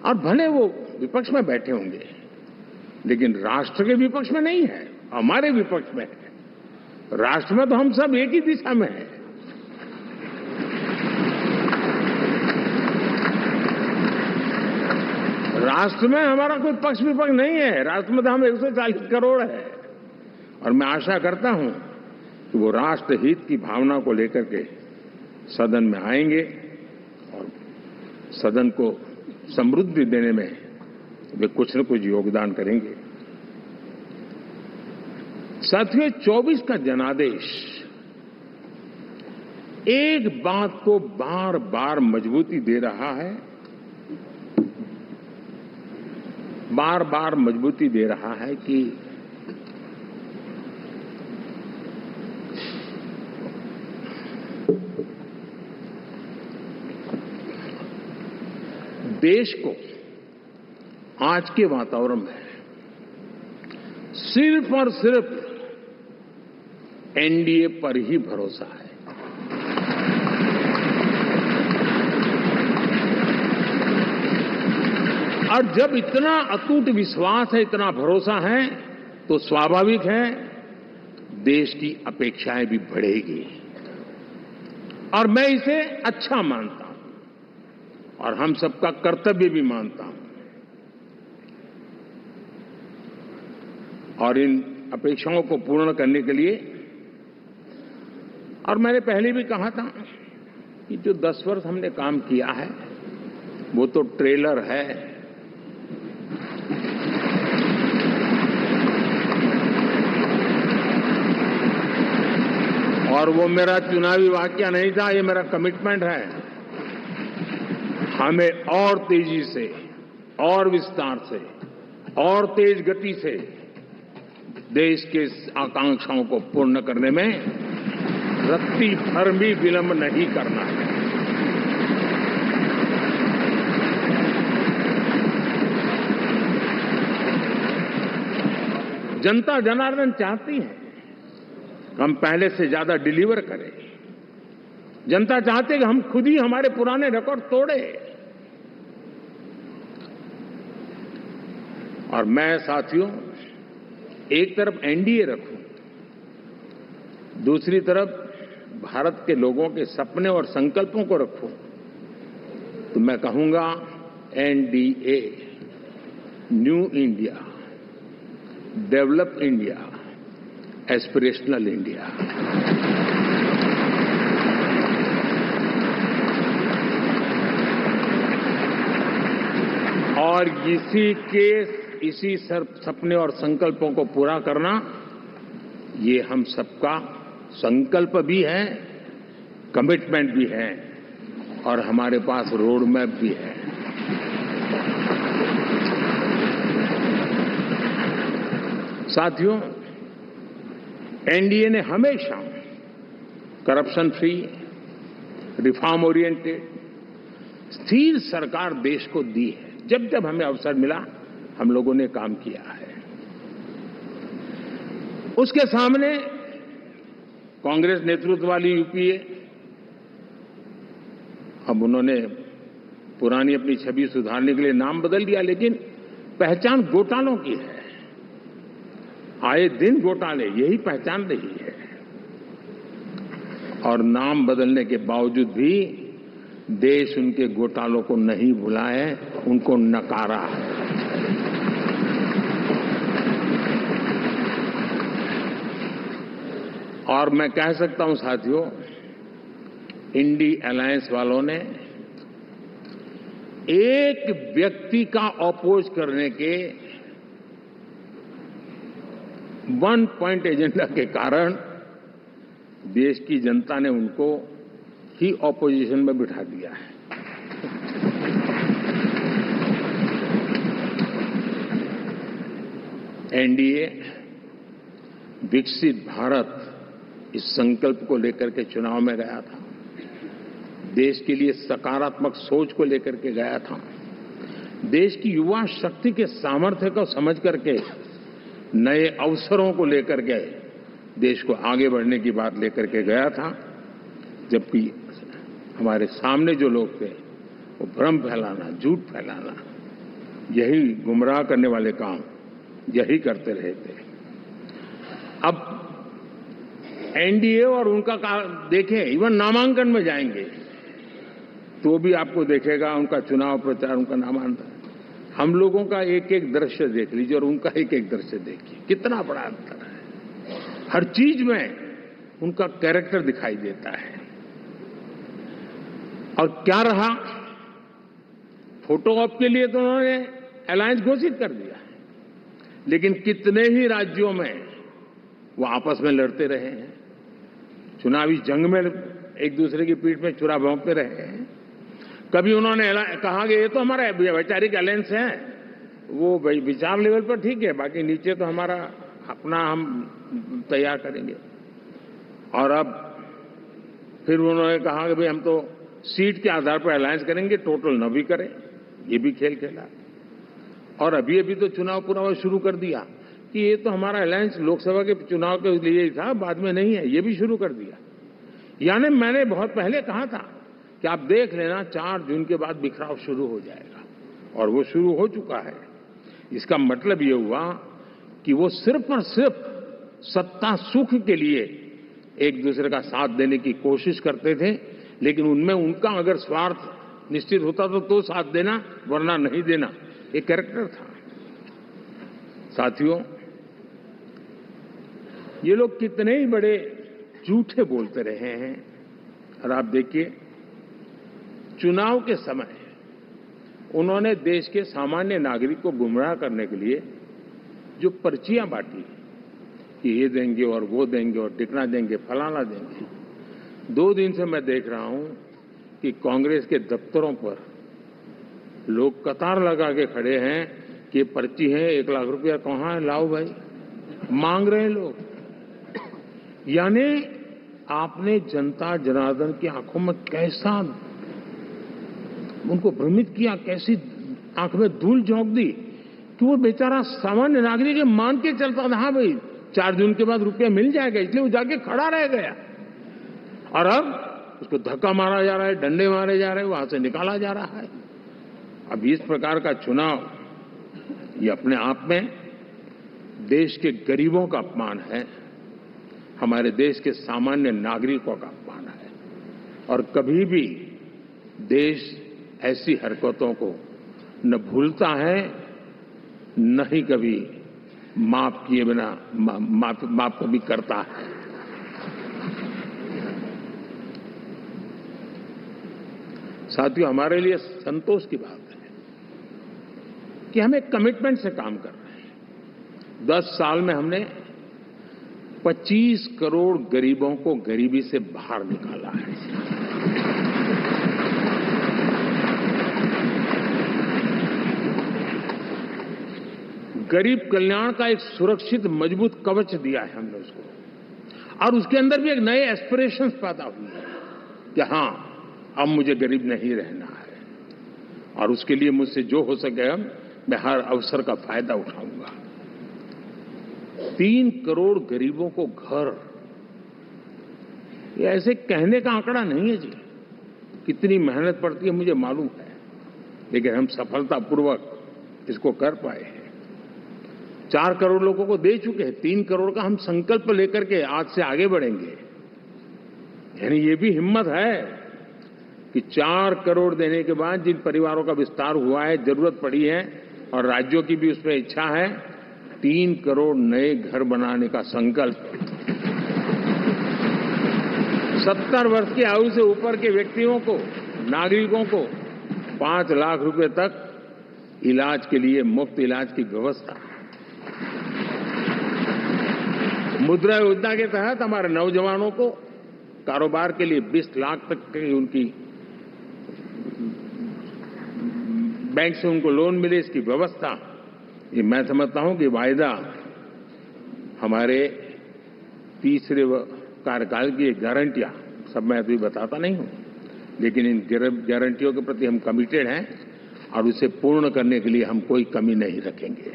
और भले वो विपक्ष में बैठे होंगे, लेकिन राष्ट्र के विपक्ष में नहीं है, हमारे विपक्ष में है। राष्ट्र में तो हम सब एक ही दिशा में हैं। राष्ट्र में हमारा कोई पक्ष विपक्ष नहीं है। राष्ट्र में तो हम 140 करोड़ है। और मैं आशा करता हूं कि वो राष्ट्र हित की भावना को लेकर के सदन में आएंगे और सदन को समृद्धि देने में वे कुछ न कुछ योगदान करेंगे। साथियों, 24 का जनादेश एक बात को बार बार मजबूती दे रहा है, बार बार मजबूती दे रहा है कि देश को आज के वातावरण में सिर्फ और सिर्फ एनडीए पर ही भरोसा है। और जब इतना अटूट विश्वास है, इतना भरोसा है, तो स्वाभाविक है देश की अपेक्षाएं भी बढ़ेगी। और मैं इसे अच्छा मानता हूं और हम सबका कर्तव्य भी मानता हूं। और इन अपेक्षाओं को पूर्ण करने के लिए, और मैंने पहले भी कहा था कि जो 10 वर्ष हमने काम किया है वो तो ट्रेलर है। और वो मेरा चुनावी वाक्य नहीं था, ये मेरा कमिटमेंट है। हमें और तेजी से, और विस्तार से, और तेज गति से देश के आकांक्षाओं को पूर्ण करने में रत्ती भर भी विलंब नहीं करना है। जनता जनार्दन चाहती है हम पहले से ज्यादा डिलीवर करें। जनता चाहती है कि हम खुद ही हमारे पुराने रिकॉर्ड तोड़े। और मैं साथियों, एक तरफ एनडीए रखूं, दूसरी तरफ भारत के लोगों के सपने और संकल्पों को रखूं, तो मैं कहूंगा NDA, new India, develop India, aspirational India. और इसी सपने और संकल्पों को पूरा करना, ये हम सबका संकल्प भी है, कमिटमेंट भी है, और हमारे पास रोड मैप भी है। साथियों, एनडीए ने हमेशा करप्शन फ्री, रिफॉर्म ओरिएंटेड, स्थिर सरकार देश को दी है। जब जब हमें अवसर मिला हम लोगों ने काम किया है। उसके सामने कांग्रेस नेतृत्व वाली यूपीए, अब उन्होंने पुरानी अपनी छवि सुधारने के लिए नाम बदल दिया, लेकिन पहचान घोटालों की है। आए दिन घोटाले, यही पहचान रही है। और नाम बदलने के बावजूद भी देश उनके घोटालों को नहीं भुला है, उनको नकारा है। और मैं कह सकता हूं साथियों, इंडी अलायंस वालों ने एक व्यक्ति का अपोज करने के वन पॉइंट एजेंडा के कारण देश की जनता ने उनको ही ऑपोजिशन में बिठा दिया है। एनडीए विकसित भारत इस संकल्प को लेकर के चुनाव में गया था, देश के लिए सकारात्मक सोच को लेकर के गया था, देश की युवा शक्ति के सामर्थ्य को समझ करके नए अवसरों को लेकर के देश को आगे बढ़ने की बात लेकर के गया था। जबकि हमारे सामने जो लोग थे वो भ्रम फैलाना, झूठ फैलाना, यही गुमराह करने वाले काम यही करते रहे थे। अब एनडीए और उनका देखें, इवन नामांकन में जाएंगे तो भी आपको देखेगा उनका चुनाव प्रचार, उनका नामांकन, हम लोगों का एक एक दृश्य देख लीजिए और उनका एक एक दृश्य देखिए, कितना बड़ा अंतर है। हर चीज में उनका कैरेक्टर दिखाई देता है। और क्या रहा, फोटो ऑप के लिए तो उन्होंने अलायंस घोषित कर दिया, लेकिन कितने ही राज्यों में वो आपस में लड़ते रहे हैं, चुनावी जंग में एक दूसरे की पीठ में छुरा भोंकते रहे हैं। कभी उन्होंने कहा कि ये तो हमारा वैचारिक अलायंस है, वो विचार लेवल पर ठीक है, बाकी नीचे तो हमारा अपना हम तैयार करेंगे। और अब फिर उन्होंने कहा कि भाई हम तो सीट के आधार पर अलायंस करेंगे, टोटल न भी करें, ये भी खेल खेला। और अभी अभी तो चुनाव पूरा शुरू कर दिया कि ये तो हमारा अलायंस लोकसभा के चुनाव के लिए ही था, बाद में नहीं है, ये भी शुरू कर दिया। यानी मैंने बहुत पहले कहा था कि आप देख लेना 4 जून के बाद बिखराव शुरू हो जाएगा, और वो शुरू हो चुका है। इसका मतलब ये हुआ कि वो सिर्फ और सिर्फ सत्ता सुख के लिए एक दूसरे का साथ देने की कोशिश करते थे, लेकिन उनमें उनका अगर स्वार्थ निश्चित होता तो साथ देना, वरना नहीं देना, एक कैरेक्टर था। साथियों, ये लोग कितने ही बड़े झूठे बोलते रहे हैं। और आप देखिए, चुनाव के समय उन्होंने देश के सामान्य नागरिक को गुमराह करने के लिए जो पर्चियां बांटी कि ये देंगे और वो देंगे और टिकना देंगे, फलाना देंगे, 2 दिन से मैं देख रहा हूं कि कांग्रेस के दफ्तरों पर लोग कतार लगा के खड़े हैं कि ये पर्ची है, 1 लाख रुपया कहां है, लाओ भाई, मांग रहे हैं लोग। यानी आपने जनता जनार्दन की आंखों में कैसा उनको भ्रमित किया, कैसी आंख में धूल झोंक दी कि वो बेचारा सामान्य नागरिक मान के चलता था, हाँ भाई 4 जून के बाद रुपया मिल जाएगा, इसलिए वो जाके खड़ा रह गया। और अब उसको धक्का मारा जा रहा है, डंडे मारे जा रहे हैं, वहां से निकाला जा रहा है। अब इस प्रकार का चुनाव ये अपने आप में देश के गरीबों का अपमान है, हमारे देश के सामान्य नागरिकों का अपमान है। और कभी भी देश ऐसी हरकतों को न भूलता है, न ही कभी माफ किए बिना माफ कभी करता है। साथियों, हमारे लिए संतोष की बात है कि हम एक कमिटमेंट से काम कर रहे हैं। 10 साल में हमने 25 करोड़ गरीबों को गरीबी से बाहर निकाला है। गरीब कल्याण का एक सुरक्षित मजबूत कवच दिया है हमने उसको, और उसके अंदर भी एक नए एस्पिरेशंस पैदा हुए हैं कि हां, अब मुझे गरीब नहीं रहना है, और उसके लिए मुझसे जो हो सके मैं हर अवसर का फायदा उठाऊंगा। 3 करोड़ गरीबों को घर, ये ऐसे कहने का आंकड़ा नहीं है जी। कितनी मेहनत पड़ती है मुझे मालूम है, लेकिन हम सफलतापूर्वक इसको कर पाए हैं। 4 करोड़ लोगों को दे चुके हैं। 3 करोड़ का हम संकल्प लेकर के आज से आगे बढ़ेंगे। यानी ये भी हिम्मत है कि 4 करोड़ देने के बाद जिन परिवारों का विस्तार हुआ है, जरूरत पड़ी है और राज्यों की भी उसमें इच्छा है, 3 करोड़ नए घर बनाने का संकल्प। 70 वर्ष की आयु से ऊपर के व्यक्तियों को, नागरिकों को 5 लाख रुपए तक इलाज के लिए मुफ्त इलाज की व्यवस्था। मुद्रा योजना के तहत हमारे नौजवानों को कारोबार के लिए 20 लाख तक की उनकी बैंक से उनको लोन मिले, इसकी व्यवस्था। ये मैं समझता हूं कि वायदा हमारे तीसरे कार्यकाल की गारंटियां, सब मैं अभी बताता नहीं हूं, लेकिन इन गारंटियों के प्रति हम कमिटेड हैं और उसे पूर्ण करने के लिए हम कोई कमी नहीं रखेंगे।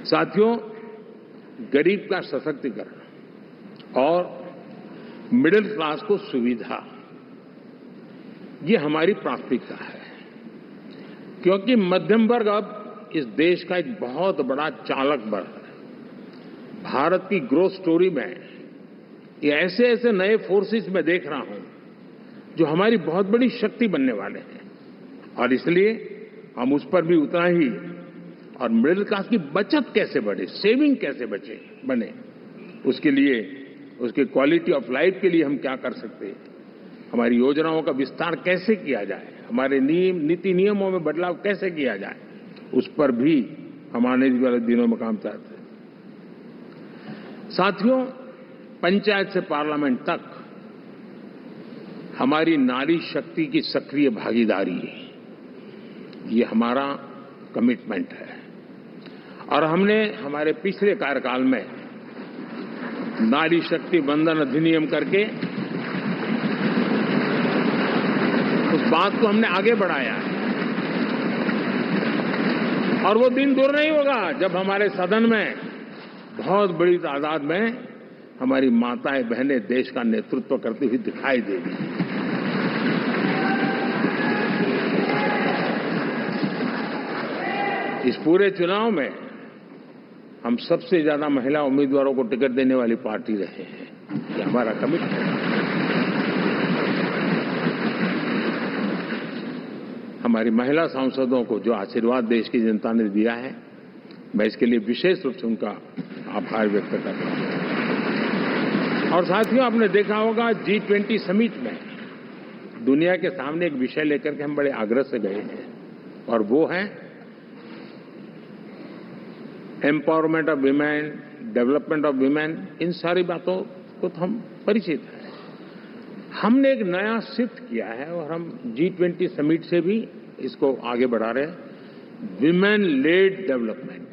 साथियों, गरीब का सशक्तिकरण और मिडिल क्लास को सुविधा, ये हमारी प्राथमिकता है, क्योंकि मध्यम वर्ग अब इस देश का एक बहुत बड़ा चालक बल है। भारत की ग्रोथ स्टोरी में ये ऐसे ऐसे नए फोर्सेस मैं देख रहा हूं जो हमारी बहुत बड़ी शक्ति बनने वाले हैं, और इसलिए हम उस पर भी उतना ही, और मिडिल क्लास की बचत कैसे बढ़े, सेविंग कैसे बने, उसके लिए, उसके क्वालिटी ऑफ लाइफ के लिए हम क्या कर सकते हैं, हमारी योजनाओं का विस्तार कैसे किया जाए, हमारे नीति नियमों में बदलाव कैसे किया जाए, उस पर भी हम आने वाले दिनों में काम चाहते हैं। साथियों, पंचायत से पार्लियामेंट तक हमारी नारी शक्ति की सक्रिय भागीदारी, ये हमारा कमिटमेंट है। और हमने हमारे पिछले कार्यकाल में नारी शक्ति वंदन अधिनियम करके उस बात को हमने आगे बढ़ाया है। और वो दिन दूर नहीं होगा जब हमारे सदन में बहुत बड़ी तादाद में हमारी माताएं बहनें देश का नेतृत्व करती हुई दिखाई देगी। इस पूरे चुनाव में हम सबसे ज्यादा महिला उम्मीदवारों को टिकट देने वाली पार्टी रहे हैं। ये हमारा कमिटमेंट है। हमारी महिला सांसदों को जो आशीर्वाद देश की जनता ने दिया है, मैं इसके लिए विशेष रूप से उनका आभार व्यक्त करता हूं। और साथियों, आपने देखा होगा G20 समिट में दुनिया के सामने एक विषय लेकर के हम बड़े आग्रह से गए हैं, और वो है empowerment of women, development of women. इन सारी बातों को तो हम परिचित हैं। हमने एक नया शिफ्ट किया है और हम G20 समिट से भी इसको आगे बढ़ा रहे हैं, विमेन लेड डेवलपमेंट।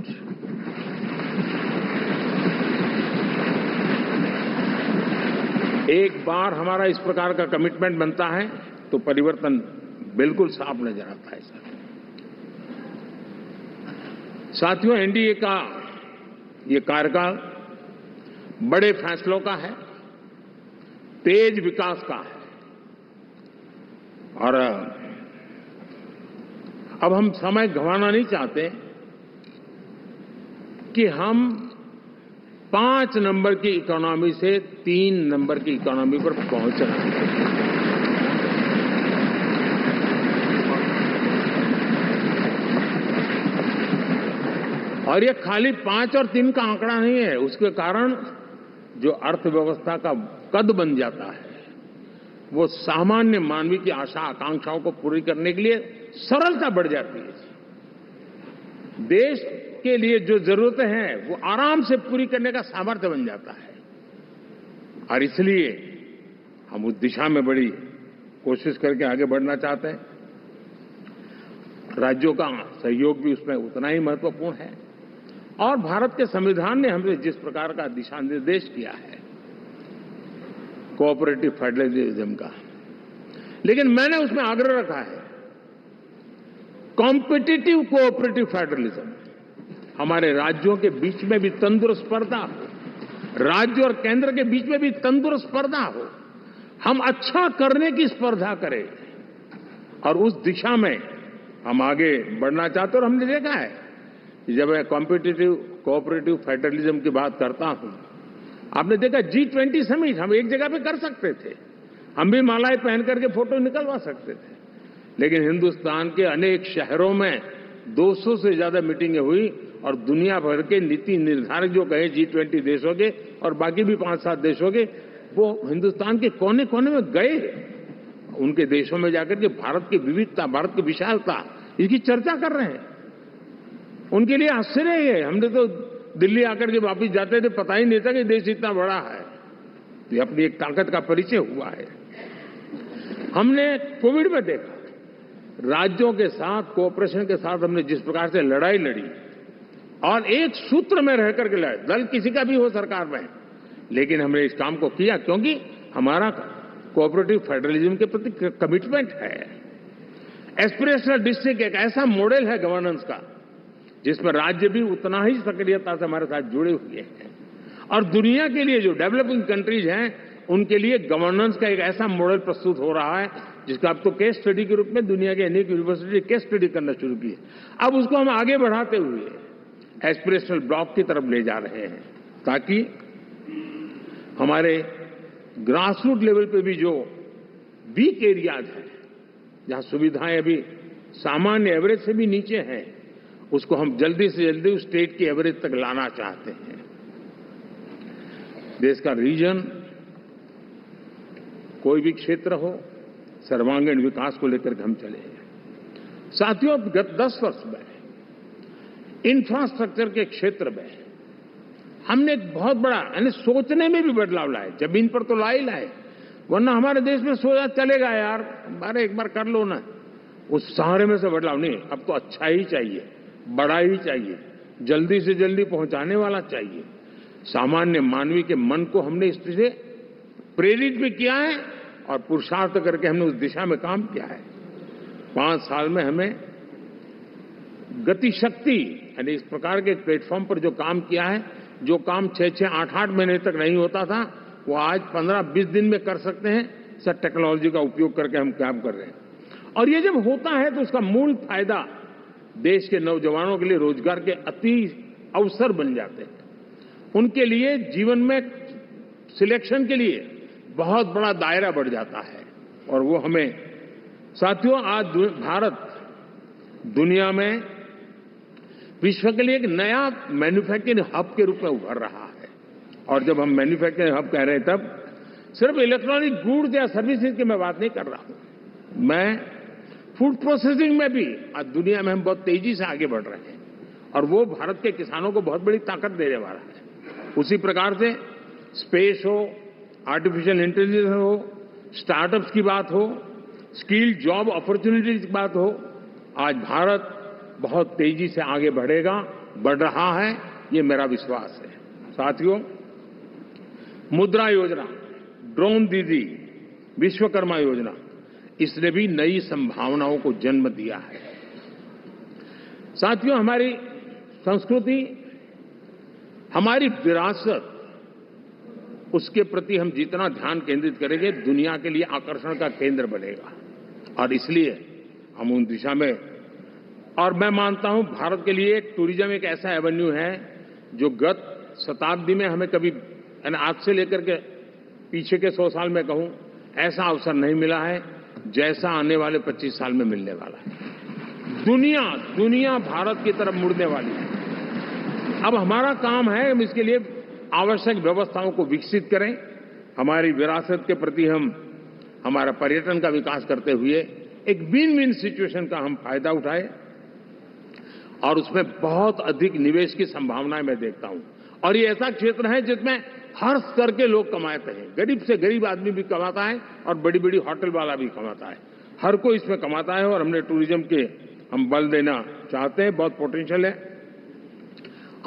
एक बार हमारा इस प्रकार का कमिटमेंट बनता है तो परिवर्तन बिल्कुल साफ नजर आता है। साथियों, एनडीए का ये कार्यकाल बड़े फैसलों का है, तेज विकास का है, और अब हम समय गंवाना नहीं चाहते कि हम 5 नंबर की इकोनॉमी से 3 नंबर की इकोनॉमी पर पहुंचना। और ये खाली 5 और 3 का आंकड़ा नहीं है। उसके कारण जो अर्थव्यवस्था का कद बन जाता है, वो सामान्य मानवीय की आशा आकांक्षाओं को पूरी करने के लिए सरलता बढ़ जाती है। देश के लिए जो जरूरतें हैं वो आराम से पूरी करने का सामर्थ्य बन जाता है। और इसलिए हम उस दिशा में बड़ी कोशिश करके आगे बढ़ना चाहते हैं। राज्यों का सहयोग भी उसमें उतना ही महत्वपूर्ण है। और भारत के संविधान ने हमें जिस प्रकार का दिशा निर्देश किया है कोऑपरेटिव फेडरलिज्म का, लेकिन मैंने उसमें आग्रह रखा है कॉम्पिटिटिव कोऑपरेटिव फेडरलिज्म। हमारे राज्यों के बीच में भी तंदुरुस्त स्पर्धा हो, राज्य और केंद्र के बीच में भी तंदुरुस्त स्पर्धा हो, हम अच्छा करने की स्पर्धा करें और उस दिशा में हम आगे बढ़ना चाहते हैं। और हमने देखा है कि जब मैं कॉम्पिटिटिव कोऑपरेटिव फेडरलिज्म की बात करता हूं, आपने देखा G20 समिट हम एक जगह पे कर सकते थे, हम भी मालाएं पहन करके फोटो निकलवा सकते थे, लेकिन हिंदुस्तान के अनेक शहरों में 200 से ज्यादा मीटिंगें हुई और दुनिया भर के नीति निर्धारक जो कहे G20 देशों के और बाकी भी 5-7 देशों के, वो हिंदुस्तान के कोने कोने में गए, उनके देशों में जाकर के भारत की विविधता, भारत की विशालता, इसकी चर्चा कर रहे हैं। उनके लिए आश्चर्य है, हमने तो दिल्ली आकर के वापिस जाते थे, पता ही नहीं था कि देश इतना बड़ा है। ये अपनी एक ताकत का परिचय हुआ है। हमने कोविड में देखा, राज्यों के साथ कोऑपरेशन के साथ हमने जिस प्रकार से लड़ाई लड़ी और एक सूत्र में रह करके लड़े, दल किसी का भी हो सरकार में, लेकिन हमने इस काम को किया क्योंकि हमारा कोऑपरेटिव फेडरलिज्म के प्रति कमिटमेंट है। एस्पिरेशनल डिस्ट्रिक्ट एक ऐसा मॉडल है गवर्नेंस का जिसमें राज्य भी उतना ही सक्रियता से हमारे साथ जुड़े हुए हैं और दुनिया के लिए जो डेवलपिंग कंट्रीज हैं उनके लिए गवर्नेंस का एक ऐसा मॉडल प्रस्तुत हो रहा है जिसका अब तो केस स्टडी के रूप में दुनिया के अनेक यूनिवर्सिटी केस स्टडी करना शुरू की है। अब उसको हम आगे बढ़ाते हुए एस्पिरेशनल ब्लॉक की तरफ ले जा रहे हैं ताकि हमारे ग्रासरूट लेवल पे भी जो वीक एरियाज हैं, जहां सुविधाएं अभी सामान्य एवरेज से भी नीचे हैं, उसको हम जल्दी से जल्दी उस स्टेट की एवरेज तक लाना चाहते हैं। देश का रीजन, कोई भी क्षेत्र हो, सर्वांगीण विकास को लेकर के हम चले हैं। साथियों, गत 10 वर्ष में इंफ्रास्ट्रक्चर के क्षेत्र में हमने एक बहुत बड़ा यानी सोचने में भी बदलाव लाए। जमीन पर तो लाए, वरना हमारे देश में सोचा चलेगा यार, अरे एक बार कर लो ना, उस सारे में से बदलाव नहीं। अब तो अच्छा ही चाहिए, बड़ा ही चाहिए, जल्दी से जल्दी पहुंचाने वाला चाहिए। सामान्य मानवीय के मन को हमने इस तरह से प्रेरित भी किया है और पुरुषार्थ करके हमने उस दिशा में काम किया है। 5 साल में हमें गति शक्ति यानी इस प्रकार के प्लेटफॉर्म पर जो काम किया है, जो काम 6-6, 8-8 महीने तक नहीं होता था, वो आज 15-20 दिन में कर सकते हैं। सर, टेक्नोलॉजी का उपयोग करके हम काम कर रहे हैं और ये जब होता है तो उसका मूल फायदा देश के नौजवानों के लिए रोजगार के अति अवसर बन जाते हैं। उनके लिए जीवन में सिलेक्शन के लिए बहुत बड़ा दायरा बढ़ जाता है और वो हमें, साथियों, आज भारत दुनिया में विश्व के लिए एक नया मैन्युफैक्चरिंग हब के रूप में उभर रहा है। और जब हम मैन्युफैक्चरिंग हब कह रहे हैं तब सिर्फ इलेक्ट्रॉनिक गुड्स या सर्विसेज की मैं बात नहीं कर रहा हूं। मैं फूड प्रोसेसिंग में भी आज दुनिया में हम बहुत तेजी से आगे बढ़ रहे हैं और वो भारत के किसानों को बहुत बड़ी ताकत देने वाला है। उसी प्रकार से स्पेस हो, आर्टिफिशियल इंटेलिजेंस हो, स्टार्टअप्स की बात हो, स्किल जॉब अपॉर्चुनिटीज की बात हो, आज भारत बहुत तेजी से आगे बढ़ेगा, बढ़ रहा है, ये मेरा विश्वास है। साथियों, मुद्रा योजना, ड्रोन दीदी, विश्वकर्मा योजना, इसने भी नई संभावनाओं को जन्म दिया है। साथियों, हमारी संस्कृति, हमारी विरासत, उसके प्रति हम जितना ध्यान केंद्रित करेंगे, दुनिया के लिए आकर्षण का केंद्र बनेगा और इसलिए हम उन दिशा में, और मैं मानता हूं भारत के लिए टूरिज्म एक ऐसा एवेन्यू है जो गत शताब्दी में हमें कभी, आज से लेकर के पीछे के 100 साल में कहूं, ऐसा अवसर नहीं मिला है जैसा आने वाले 25 साल में मिलने वाला है। दुनिया भारत की तरफ मुड़ने वाली है। अब हमारा काम है हम इसके लिए आवश्यक व्यवस्थाओं को विकसित करें, हमारी विरासत के प्रति हम हमारा पर्यटन का विकास करते हुए एक विन विन सिचुएशन का हम फायदा उठाएं और उसमें बहुत अधिक निवेश की संभावनाएं मैं देखता हूं। और ये ऐसा क्षेत्र है जिसमें हर स्तर के लोग कमाते हैं, गरीब से गरीब आदमी भी कमाता है और बड़ी बड़ी होटल वाला भी कमाता है, हर कोई इसमें कमाता है और हमने टूरिज्म के हम बल देना चाहते हैं, बहुत पोटेंशियल है।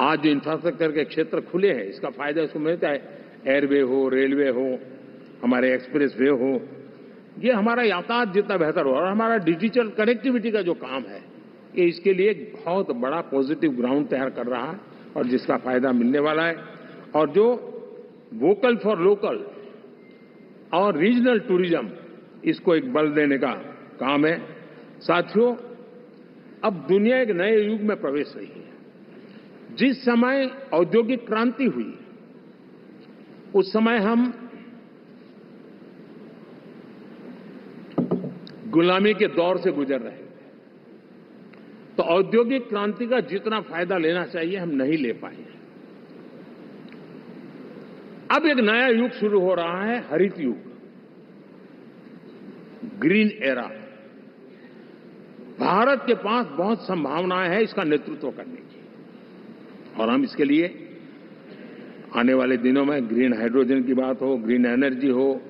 आज जो इंफ्रास्ट्रक्चर के क्षेत्र खुले हैं, इसका फायदा इसको मिलता है, एयरवे हो, रेलवे हो, हमारे एक्सप्रेस वे हो, ये हमारा यातायात जितना बेहतर हो और हमारा डिजिटल कनेक्टिविटी का जो काम है ये इसके लिए एक बहुत बड़ा पॉजिटिव ग्राउंड तैयार कर रहा है और जिसका फायदा मिलने वाला है। और जो वोकल फॉर लोकल और रीजनल टूरिज्म, इसको एक बल देने का काम है। साथियों, अब दुनिया एक नए युग में प्रवेश रही है। जिस समय औद्योगिक क्रांति हुई, उस समय हम गुलामी के दौर से गुजर रहे थे। तो औद्योगिक क्रांति का जितना फायदा लेना चाहिए हम नहीं ले पाए। अब एक नया युग शुरू हो रहा है, हरित युग, ग्रीन एरा। भारत के पास बहुत संभावनाएं हैं इसका नेतृत्व करने की, और हम इसके लिए आने वाले दिनों में ग्रीन हाइड्रोजन की बात हो, ग्रीन एनर्जी हो,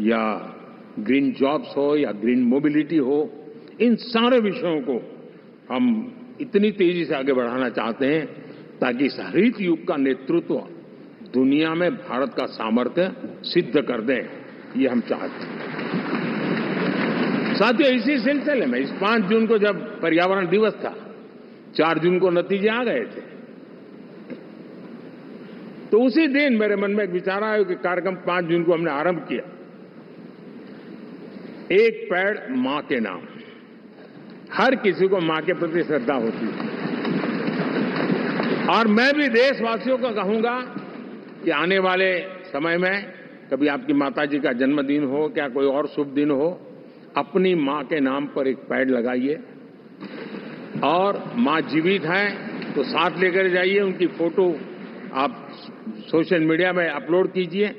या ग्रीन जॉब्स हो, या ग्रीन मोबिलिटी हो, इन सारे विषयों को हम इतनी तेजी से आगे बढ़ाना चाहते हैं ताकि इस हरित युग का नेतृत्व दुनिया में भारत का सामर्थ्य सिद्ध कर दें, ये हम चाहते हैं। साथियों, इसी सिलसिले में इस 5 जून को जब पर्यावरण दिवस था, 4 जून को नतीजे आ गए थे, तो उसी दिन मेरे मन में एक विचार आया कि कार्यक्रम 5 जून को हमने आरंभ किया, एक पेड़ मां के नाम। हर किसी को मां के प्रति श्रद्धा होती है, और मैं भी देशवासियों को कहूंगा कि आने वाले समय में कभी आपकी माताजी का जन्मदिन हो, क्या कोई और शुभ दिन हो, अपनी मां के नाम पर एक पेड़ लगाइए। और मां जीवित है तो साथ लेकर जाइए, उनकी फोटो आप सोशल मीडिया में अपलोड कीजिए,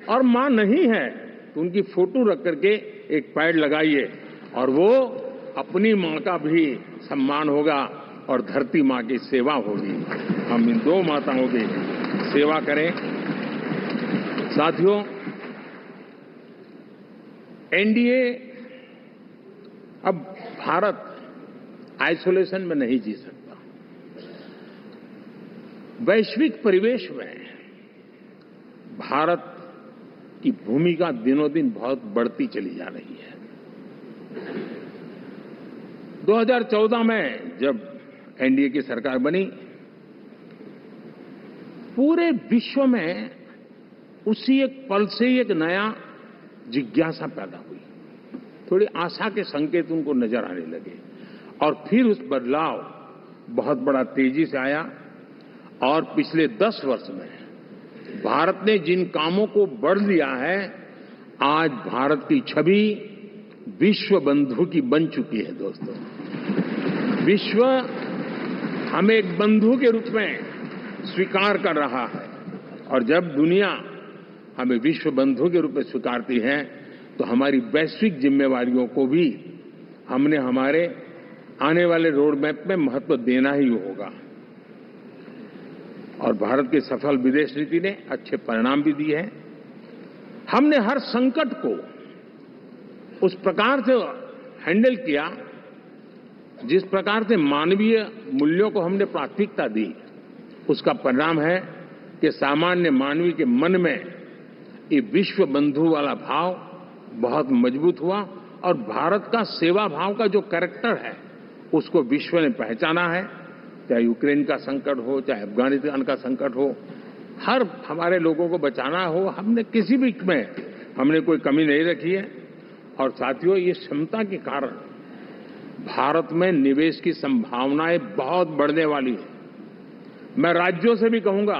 और मां नहीं है तो उनकी फोटो रख करके एक पेड़ लगाइए, और वो अपनी मां का भी सम्मान होगा और धरती मां की सेवा होगी। हम इन 2 माताओं की सेवा करें। साथियों, एनडीए, अब भारत आइसोलेशन में नहीं जी सकता। वैश्विक परिवेश में भारत की भूमिका दिनों दिन बहुत बढ़ती चली जा रही है। 2014 में जब एनडीए की सरकार बनी, पूरे विश्व में उसी एक पल से एक नया जिज्ञासा पैदा हुई, थोड़ी आशा के संकेत उनको नजर आने लगे, और फिर उस बदलाव बहुत बड़ा तेजी से आया। और पिछले 10 वर्ष में भारत ने जिन कामों को बढ़ लिया है, आज भारत की छवि विश्व बंधु की बन चुकी है। दोस्तों, विश्व हमें एक बंधु के रूप में स्वीकार कर रहा है, और जब दुनिया हमें विश्व बंधु के रूप में स्वीकारती है तो हमारी वैश्विक जिम्मेवारियों को भी हमने हमारे आने वाले रोड मैप में महत्व देना ही होगा। और भारत की सफल विदेश नीति ने अच्छे परिणाम भी दिए हैं। हमने हर संकट को उस प्रकार से हैंडल किया जिस प्रकार से मानवीय मूल्यों को हमने प्राथमिकता दी। उसका परिणाम है कि सामान्य मानवी के मन में ये विश्व बंधु वाला भाव बहुत मजबूत हुआ, और भारत का सेवा भाव का जो कैरेक्टर है उसको विश्व ने पहचाना है। चाहे यूक्रेन का संकट हो, चाहे अफगानिस्तान का संकट हो, हर हमारे लोगों को बचाना हो, हमने किसी भी में हमने कोई कमी नहीं रखी है। और साथियों, ये क्षमता के कारण भारत में निवेश की संभावनाएं बहुत बढ़ने वाली है। मैं राज्यों से भी कहूंगा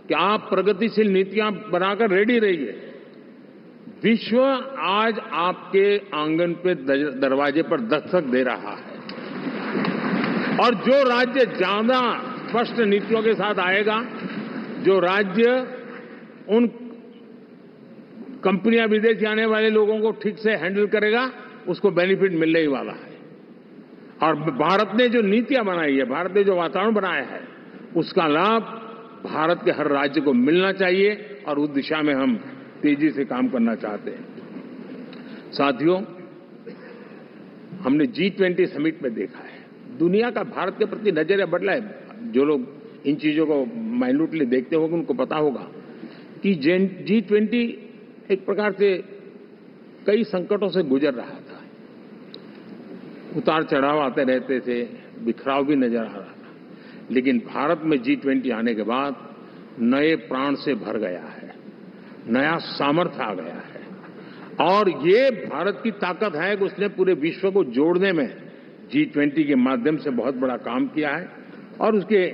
कि आप प्रगतिशील नीतियां बनाकर रेडी रहिए। विश्व आज आपके आंगन पे दरवाजे पर दस्तक दे रहा है, और जो राज्य ज्यादा स्पष्ट नीतियों के साथ आएगा, जो राज्य उन कंपनियां विदेश आने वाले लोगों को ठीक से हैंडल करेगा, उसको बेनिफिट मिलने ही वाला है। और भारत ने जो नीतियां बनाई है, भारत ने जो वातावरण बनाया है, उसका लाभ भारत के हर राज्य को मिलना चाहिए, और उस दिशा में हम तेजी से काम करना चाहते हैं। साथियों, हमने G20 समिट में देखा है, दुनिया का भारत के प्रति नजरिया बदला है। जो लोग इन चीजों को माइन्यूटली देखते होंगे उनको पता होगा कि G20 एक प्रकार से कई संकटों से गुजर रहा था। उतार चढ़ाव आते रहते थे, बिखराव भी नजर आ रहा था। लेकिन भारत में G20 आने के बाद नए प्राण से भर गया है, नया सामर्थ्य आ गया है और ये भारत की ताकत है कि उसने पूरे विश्व को जोड़ने में G20 के माध्यम से बहुत बड़ा काम किया है। और उसके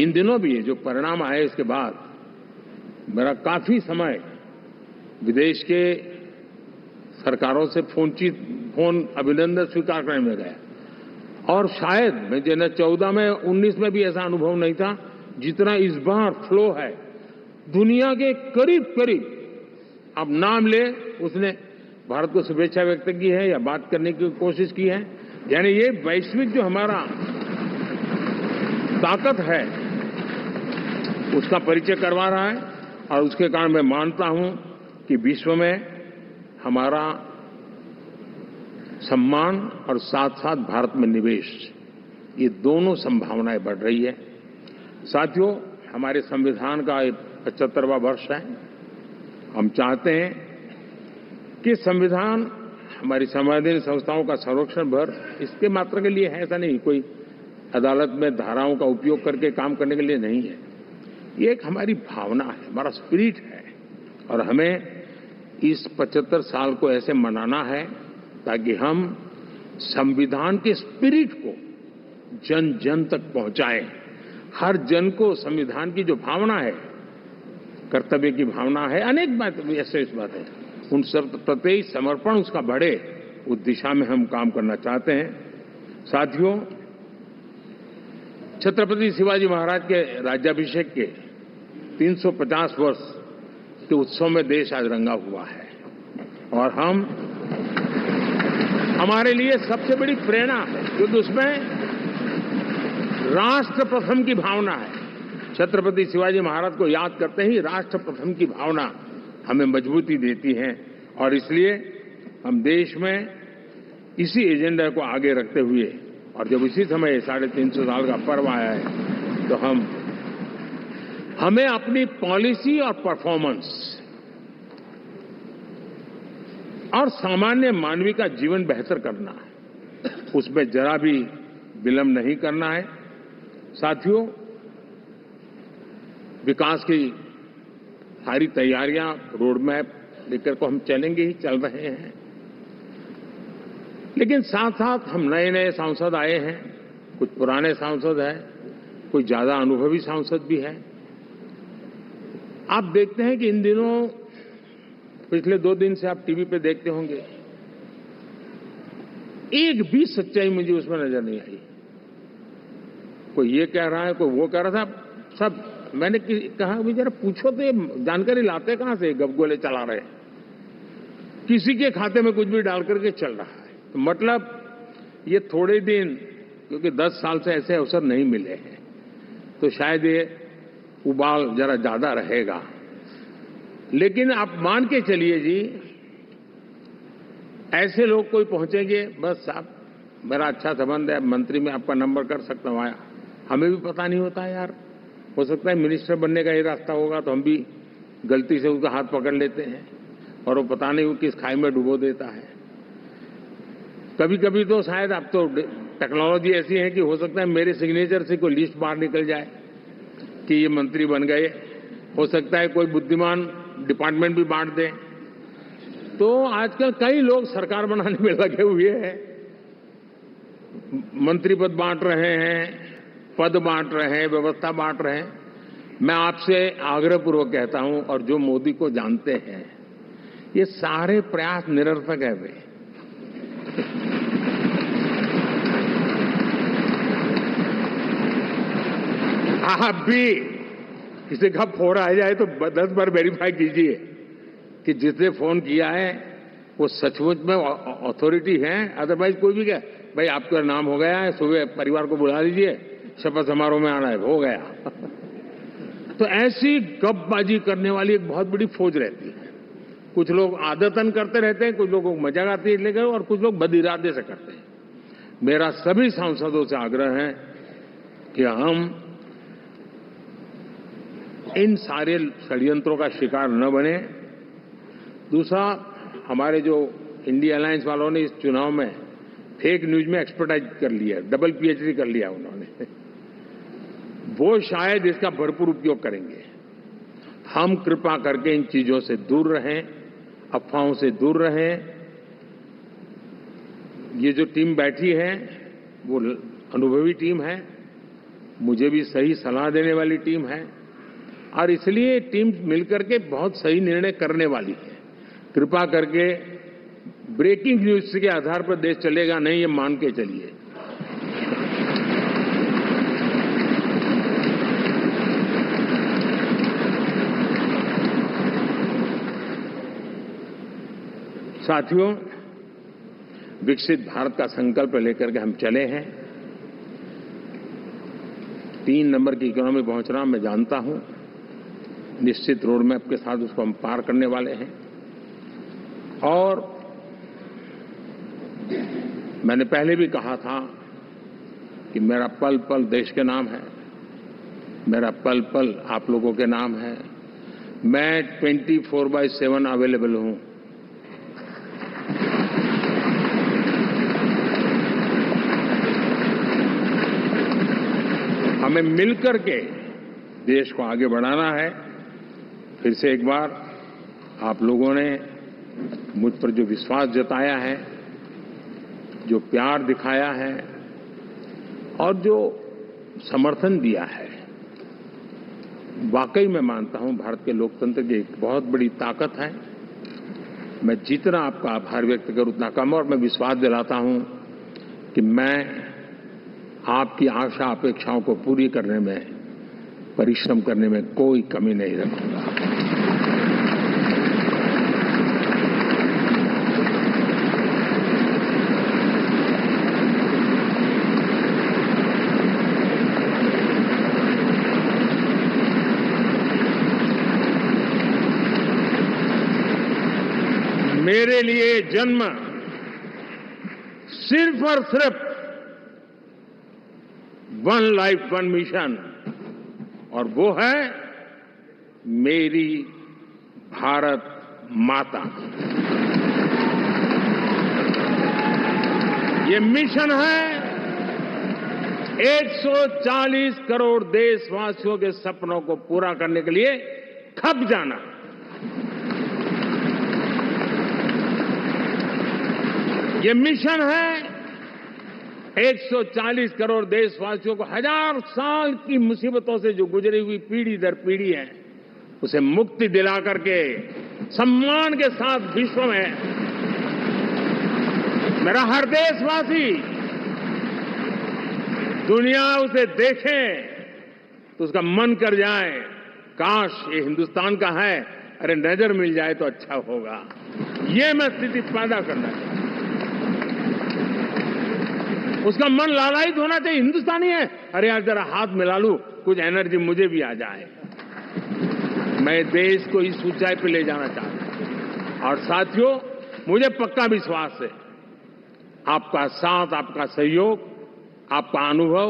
इन दिनों भी जो परिणाम आए इसके बाद मेरा काफी समय विदेश के सरकारों से फोन अभिनंदन स्वीकार करने में गया और शायद मैं 2014 में 19 में भी ऐसा अनुभव नहीं था जितना इस बार फ्लो है। दुनिया के करीब करीब अब नाम ले उसने भारत को शुभेच्छा व्यक्त की है या बात करने की कोशिश की है। यानी ये वैश्विक जो हमारा ताकत है उसका परिचय करवा रहा है और उसके कारण मैं मानता हूं कि विश्व में हमारा सम्मान और साथ साथ भारत में निवेश, ये दोनों संभावनाएं बढ़ रही है। साथियों, हमारे संविधान का 75वां वर्ष है। हम चाहते हैं कि संविधान हमारी संवैधानिक संस्थाओं का संरक्षण भर इसके मात्र के लिए है, ऐसा नहीं, कोई अदालत में धाराओं का उपयोग करके काम करने के लिए नहीं है। ये एक हमारी भावना है, हमारा स्पिरिट है और हमें इस 75 साल को ऐसे मनाना है ताकि हम संविधान के स्पिरिट को जन जन तक पहुंचाएं। हर जन को संविधान की जो भावना है, कर्तव्य की भावना है, अनेक बात ऐसे इस बात है, उन सब प्रति समर्पण उसका बढ़े, उस दिशा में हम काम करना चाहते हैं। साथियों, छत्रपति शिवाजी महाराज के राज्याभिषेक के 350 वर्ष के उत्सव में देश आज रंगा हुआ है और हमारे लिए सबसे बड़ी प्रेरणा है क्योंकि उसमें राष्ट्र प्रथम की भावना है। छत्रपति शिवाजी महाराज को याद करते ही राष्ट्र प्रथम की भावना हमें मजबूती देती है और इसलिए हम देश में इसी एजेंडा को आगे रखते हुए और जब इसी समय 350 साल का पर्व आया है तो हमें अपनी पॉलिसी और परफॉर्मेंस और सामान्य मानवीय का जीवन बेहतर करना है, उसमें जरा भी विलंब नहीं करना है। साथियों, विकास की सारी तैयारियां, रोड मैप लेकर को हम चलेंगे ही, चल रहे हैं, लेकिन साथ साथ हम नए नए सांसद आए हैं, कुछ पुराने सांसद हैं, कुछ ज्यादा अनुभवी सांसद भी हैं। आप देखते हैं कि इन दिनों पिछले 2 दिन से आप टीवी पे देखते होंगे, एक भी सच्चाई मुझे उसमें नजर नहीं आई। कोई ये कह रहा है, कोई वो कह रहा था, सब मैंने कहा भी जरा पूछो तो ये जानकारी लाते कहां से, गपगोले चला रहे, किसी के खाते में कुछ भी डाल करके चल रहा है। तो मतलब ये थोड़े दिन, क्योंकि 10 साल से ऐसे अवसर नहीं मिले हैं, तो शायद ये उबाल जरा ज्यादा रहेगा। लेकिन आप मान के चलिए जी, ऐसे लोग कोई पहुंचेंगे, बस साहब मेरा अच्छा संबंध है, मंत्री में आपका नंबर कर सकता हूं, आया, हमें भी पता नहीं होता यार, हो सकता है मिनिस्टर बनने का ही रास्ता होगा तो हम भी गलती से उसका हाथ पकड़ लेते हैं और वो पता नहीं वो किस खाई में डुबो देता है। कभी कभी तो शायद अब तो टेक्नोलॉजी ऐसी है कि हो सकता है मेरे सिग्नेचर से कोई लिस्ट बाहर निकल जाए कि ये मंत्री बन गए, हो सकता है कोई बुद्धिमान डिपार्टमेंट भी बांट दे। तो आजकल कई लोग सरकार बनाने में लगे हुए हैं, मंत्री पद बांट रहे हैं, पद बांट रहे हैं, व्यवस्था बांट रहे हैं। मैं आपसे आग्रहपूर्वक कहता हूं, और जो मोदी को जानते हैं, ये सारे प्रयास निरर्थक है वे। आप भी किसी का फोन आ जाए तो 10 बार वेरीफाई कीजिए कि जिसने फोन किया है वो सचमुच में अथॉरिटी है। अदरवाइज कोई भी कहे भाई आपका नाम हो गया है, सुबह परिवार को बुला लीजिए, शपथ समारोह में आना है, हो गया। तो ऐसी गपबाजी करने वाली एक बहुत बड़ी फौज रहती है। कुछ लोग आदतन करते रहते हैं, कुछ लोगों को मजाक आती है लेकर, और कुछ लोग बदइरादे से करते हैं। मेरा सभी सांसदों से आग्रह है कि हम इन सारे षड्यंत्रों का शिकार न बने। दूसरा, हमारे जो इंडिया अलायंस वालों ने इस चुनाव में फेक न्यूज में एक्सपर्टाइज कर लिया, डबल पीएचडी कर लिया उन्होंने। वो शायद इसका भरपूर उपयोग करेंगे। हम कृपा करके इन चीजों से दूर रहें, अफवाहों से दूर रहें। ये जो टीम बैठी है वो अनुभवी टीम है, मुझे भी सही सलाह देने वाली टीम है और इसलिए टीम मिलकर के बहुत सही निर्णय करने वाली है। कृपा करके ब्रेकिंग न्यूज के आधार पर देश चलेगा नहीं, ये मान के चलिए। साथियों, विकसित भारत का संकल्प लेकर के हम चले हैं। 3 नंबर की इकोनॉमी पहुंचना मैं जानता हूं, निश्चित रोड मैप के साथ उसको हम पार करने वाले हैं। और मैंने पहले भी कहा था कि मेरा पल पल देश के नाम है, मेरा पल पल आप लोगों के नाम है। मैं 24/7 अवेलेबल हूं। हमें मिलकर के देश को आगे बढ़ाना है। फिर से एक बार आप लोगों ने मुझ पर जो विश्वास जताया है, जो प्यार दिखाया है और जो समर्थन दिया है, वाकई मैं मानता हूं भारत के लोकतंत्र की एक बहुत बड़ी ताकत है। मैं जितना आपका आभार व्यक्त करूं उतना कम, और मैं विश्वास दिलाता हूं कि मैं आपकी आशा अपेक्षाओं को पूरी करने में, परिश्रम करने में कोई कमी नहीं रखूंगा। मेरे लिए जन्म सिर्फ और सिर्फ वन लाइफ वन मिशन, और वो है मेरी भारत माता। ये मिशन है 140 करोड़ देशवासियों के सपनों को पूरा करने के लिए खप जाना। ये मिशन है 140 करोड़ देशवासियों को 1000 साल की मुसीबतों से जो गुजरी हुई पीढ़ी दर पीढ़ी है, उसे मुक्ति दिला करके सम्मान के साथ विश्व में मेरा हर देशवासी दुनिया उसे देखे तो उसका मन कर जाए, काश ये हिंदुस्तान का है, अरे नजर मिल जाए तो अच्छा होगा। ये मैं स्थिति पैदा करना चाहता हूं। उसका मन लालायित होना चाहिए, हिंदुस्तानी है, अरे यार जरा हाथ मिला लूं, कुछ एनर्जी मुझे भी आ जाए। मैं देश को इस ऊंचाई पे ले जाना चाहता हूं। और साथियों, मुझे पक्का विश्वास है आपका साथ, आपका सहयोग, आपका अनुभव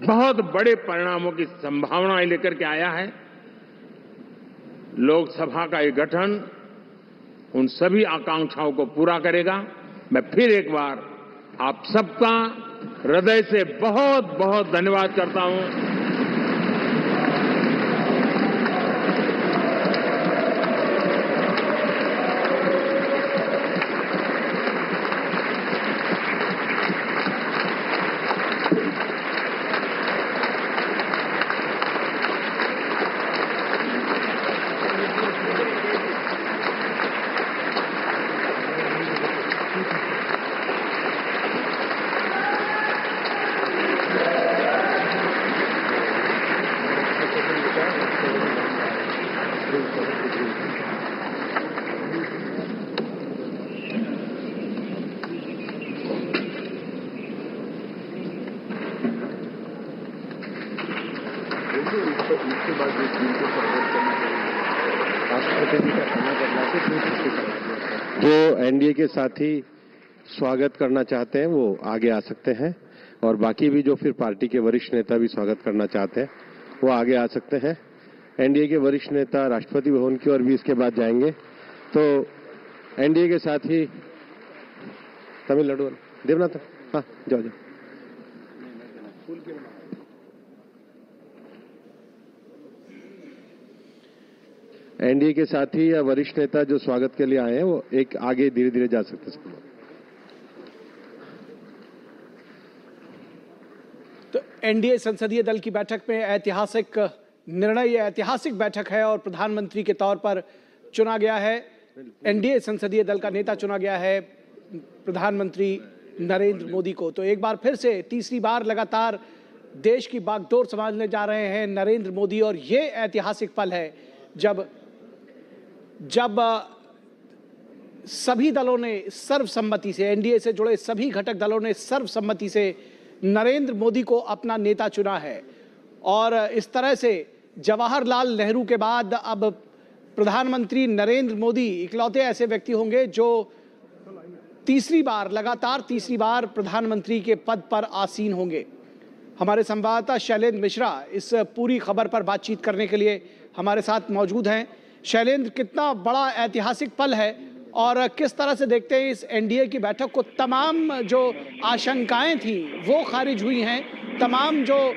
बहुत बड़े परिणामों की संभावनाएं लेकर के आया है। लोकसभा का ये गठन उन सभी आकांक्षाओं को पूरा करेगा। मैं फिर एक बार आप सबका हृदय से बहुत बहुत धन्यवाद करता हूं। जो एनडीए के साथी स्वागत करना चाहते हैं वो आगे आ सकते हैं, और बाकी भी जो फिर पार्टी के वरिष्ठ नेता भी स्वागत करना चाहते हैं वो आगे आ सकते हैं। एनडीए के वरिष्ठ नेता राष्ट्रपति भवन की ओर भी इसके बाद जाएंगे। तो एनडीए के साथी तमिलनाडु वाला देवनाथ, हाँ जाओ जाओ। एनडीए के साथी या वरिष्ठ नेता जो स्वागत के लिए आए हैं वो एक आगे धीरे धीरे जा सकते हैं। तो एनडीए संसदीय दल की बैठक में ऐतिहासिक निर्णय, ये ऐतिहासिक बैठक है और प्रधानमंत्री के तौर पर चुना गया है, एनडीए संसदीय दल का नेता चुना गया है प्रधानमंत्री नरेंद्र मोदी को। तो एक बार फिर से तीसरी बार लगातार देश की बागडोर संभालने जा रहे हैं नरेंद्र मोदी, और ये ऐतिहासिक पल है जब सभी दलों ने सर्वसम्मति से, एनडीए से जुड़े सभी घटक दलों ने सर्वसम्मति से नरेंद्र मोदी को अपना नेता चुना है। और इस तरह से जवाहरलाल नेहरू के बाद अब प्रधानमंत्री नरेंद्र मोदी इकलौते ऐसे व्यक्ति होंगे जो लगातार तीसरी बार प्रधानमंत्री के पद पर आसीन होंगे। हमारे संवाददाता शैलेंद्र मिश्रा इस पूरी खबर पर बातचीत करने के लिए हमारे साथ मौजूद हैं। शैलेंद्र, कितना बड़ा ऐतिहासिक पल है और किस तरह से देखते हैं इस एनडीए की बैठक को? तमाम जो आशंकाएं थी वो खारिज हुई हैं, तमाम जो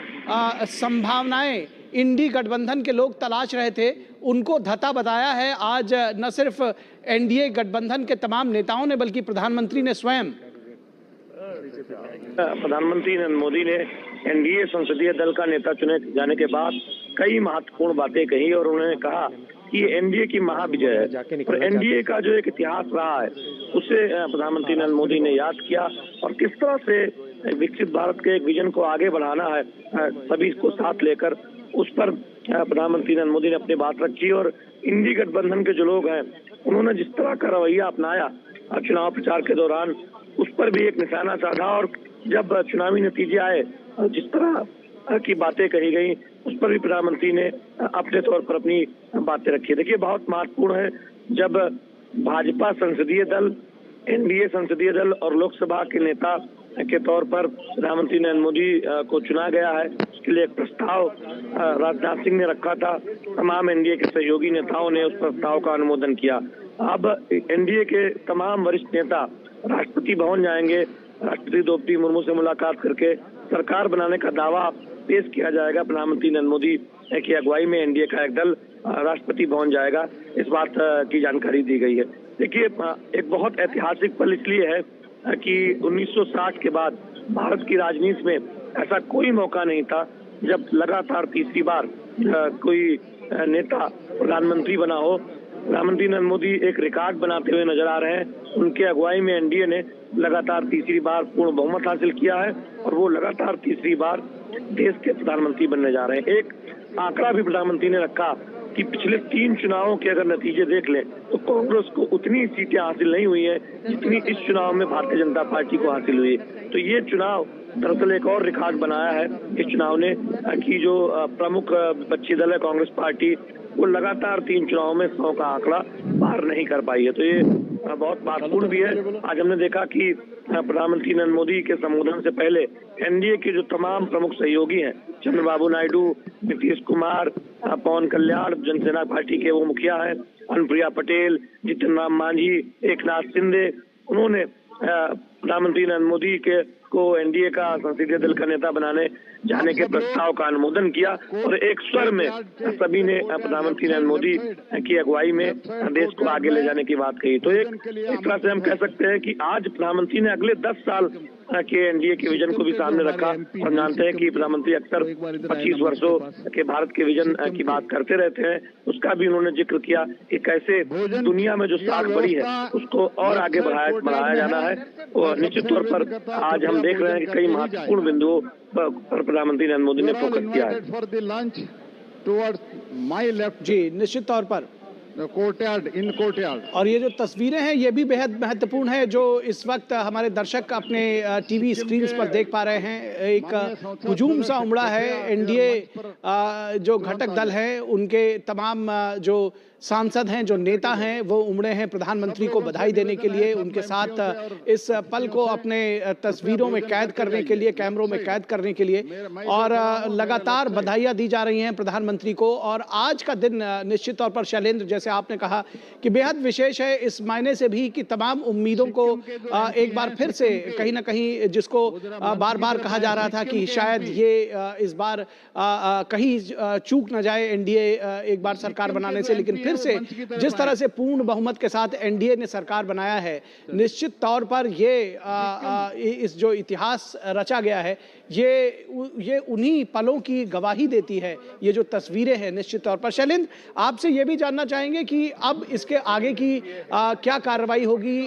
संभावनाएं इंडी गठबंधन के लोग तलाश रहे थे उनको धता बताया है आज न सिर्फ एनडीए गठबंधन के तमाम नेताओं ने बल्कि प्रधानमंत्री ने स्वयं। प्रधानमंत्री नरेंद्र मोदी ने एनडीए संसदीय दल का नेता चुने जाने के बाद कई महत्वपूर्ण बातें कही और उन्होंने कहा कि एनडीए की महाविजय है और एनडीए का जो एक इतिहास रहा है उसे प्रधानमंत्री नरेंद्र मोदी ने याद किया और किस तरह से विकसित भारत के एक विजन को आगे बढ़ाना है सभी को साथ लेकर, उस पर प्रधानमंत्री नरेंद्र मोदी ने अपनी बात रखी। और इंडी गठबंधन के जो लोग हैं उन्होंने जिस तरह का रवैया अपनाया चुनाव प्रचार के दौरान उस पर भी एक निशाना साधा और जब चुनावी नतीजे आए जिस तरह की बातें कही गई उस पर भी प्रधानमंत्री ने अपने तौर पर अपनी बातें रखी। देखिए, बहुत महत्वपूर्ण है जब भाजपा संसदीय दल, एनडीए संसदीय दल और लोकसभा के नेता के तौर पर प्रधानमंत्री नरेंद्र मोदी को चुना गया है। उसके लिए एक प्रस्ताव राजनाथ सिंह ने रखा था, तमाम एनडीए के सहयोगी नेताओं ने उस प्रस्ताव का अनुमोदन किया। अब एनडीए के तमाम वरिष्ठ नेता राष्ट्रपति भवन जाएंगे, राष्ट्रपति द्रौपदी मुर्मू से मुलाकात करके सरकार बनाने का दावा पेश किया जाएगा। प्रधानमंत्री नरेंद्र मोदी की अगुवाई में एनडीए का एक दल राष्ट्रपति भवन जाएगा, इस बात की जानकारी दी गई है। देखिए, एक बहुत ऐतिहासिक पल इसलिए है कि 1960 के बाद भारत की राजनीति में ऐसा कोई मौका नहीं था जब लगातार तीसरी बार कोई नेता प्रधानमंत्री बना हो। प्रधानमंत्री नरेंद्र मोदी एक रिकॉर्ड बनाते हुए नजर आ रहे हैं। उनके अगुवाई में एनडीए ने लगातार तीसरी बार पूर्ण बहुमत हासिल किया है और वो लगातार तीसरी बार देश के प्रधानमंत्री बनने जा रहे हैं। एक आंकड़ा भी प्रधानमंत्री ने रखा कि पिछले 3 चुनावों के अगर नतीजे देख लें तो कांग्रेस को उतनी सीटें हासिल नहीं हुई है जितनी इस चुनाव में भारतीय जनता पार्टी को हासिल हुई है। तो ये चुनाव दरअसल एक और रिकॉर्ड बनाया है इस चुनाव ने कि जो प्रमुख विपक्षी दल है कांग्रेस पार्टी, वो लगातार 3 चुनावों में 100 का आंकड़ा पार नहीं कर पाई है। तो ये बहुत महत्वपूर्ण भी है। आज हमने देखा कि प्रधानमंत्री नरेंद्र मोदी के संबोधन से पहले एनडीए के जो तमाम प्रमुख सहयोगी हैं, चंद्रबाबू नायडू, नीतीश कुमार, पवन कल्याण, जनसेना पार्टी के वो मुखिया हैं, अनुप्रिया पटेल, जितिन राम मांझी, एकनाथ शिंदे, उन्होंने प्रधानमंत्री नरेंद्र मोदी को एनडीए का संसदीय दल का नेता बनाने जाने के प्रस्ताव का अनुमोदन किया और एक स्वर में सभी ने प्रधानमंत्री नरेंद्र मोदी की अगुवाई में देश को आगे ले जाने की बात कही। तो एक तरह से हम कह सकते हैं कि आज प्रधानमंत्री ने अगले 10 साल के एनडीए के विजन को भी सामने रखा और जानते हैं कि प्रधानमंत्री अक्सर 25 वर्षों के भारत के विजन की बात करते रहते हैं। उसका भी उन्होंने जिक्र किया कि कैसे दुनिया में जो साख बढ़ी है उसको और आगे बढ़ाया जाना है। और निश्चित तौर पर आज हम देख रहे हैं कि कई महत्वपूर्ण बिंदुओं पर प्रधानमंत्री नरेंद्र मोदी ने फोकस किया है। जी, निश्चित तौर पर कोर्टयार्ड। और ये जो तस्वीरें हैं ये भी बेहद महत्वपूर्ण है जो इस वक्त हमारे दर्शक अपने टीवी स्क्रीन पर देख पा रहे हैं। एक हुजूम सा उमड़ा है, एनडीए जो घटक दल है उनके तमाम जो सांसद हैं, जो नेता हैं, वो उमड़े हैं प्रधानमंत्री को बधाई देने के लिए, उनके साथ इस पल को अपने तस्वीरों में कैद करने के लिए, कैमरों में कैद करने के लिए, और लगातार बधाइयां दी जा रही हैं प्रधानमंत्री को। और आज का दिन निश्चित तौर पर शैलेंद्र, जैसे आपने कहा कि बेहद विशेष है इस मायने से भी कि तमाम उम्मीदों को एक बार फिर से कहीं ना कहीं, जिसको बार बार कहा जा रहा था कि शायद ये इस बार कहीं चूक न जाए एनडीए एक बार सरकार बनाने से, लेकिन फिर से जिस तरह से पूर्ण बहुमत के साथ एनडीए ने सरकार बनाया है, निश्चित तौर पर ये इस जो इतिहास रचा गया है, ये उन्हीं पलों की गवाही देती है। ये जो तस्वीरें हैं निश्चित तौर पर। शैलेंद्र, आपसे ये भी जानना चाहेंगे कि अब इसके आगे की क्या कार्रवाई होगी,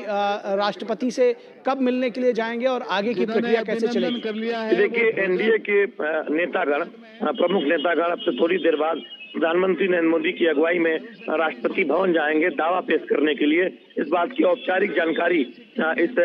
राष्ट्रपति से कब मिलने के लिए जाएंगे और आगे की प्रक्रिया कैसे चलेगी? देखिए, एनडीए के नेतागण, प्रमुख नेतागण अब से थोड़ी देर बाद प्रधानमंत्री नरेंद्र मोदी की अगुवाई में राष्ट्रपति भवन जाएंगे दावा पेश करने के लिए। इस बात की औपचारिक जानकारी इस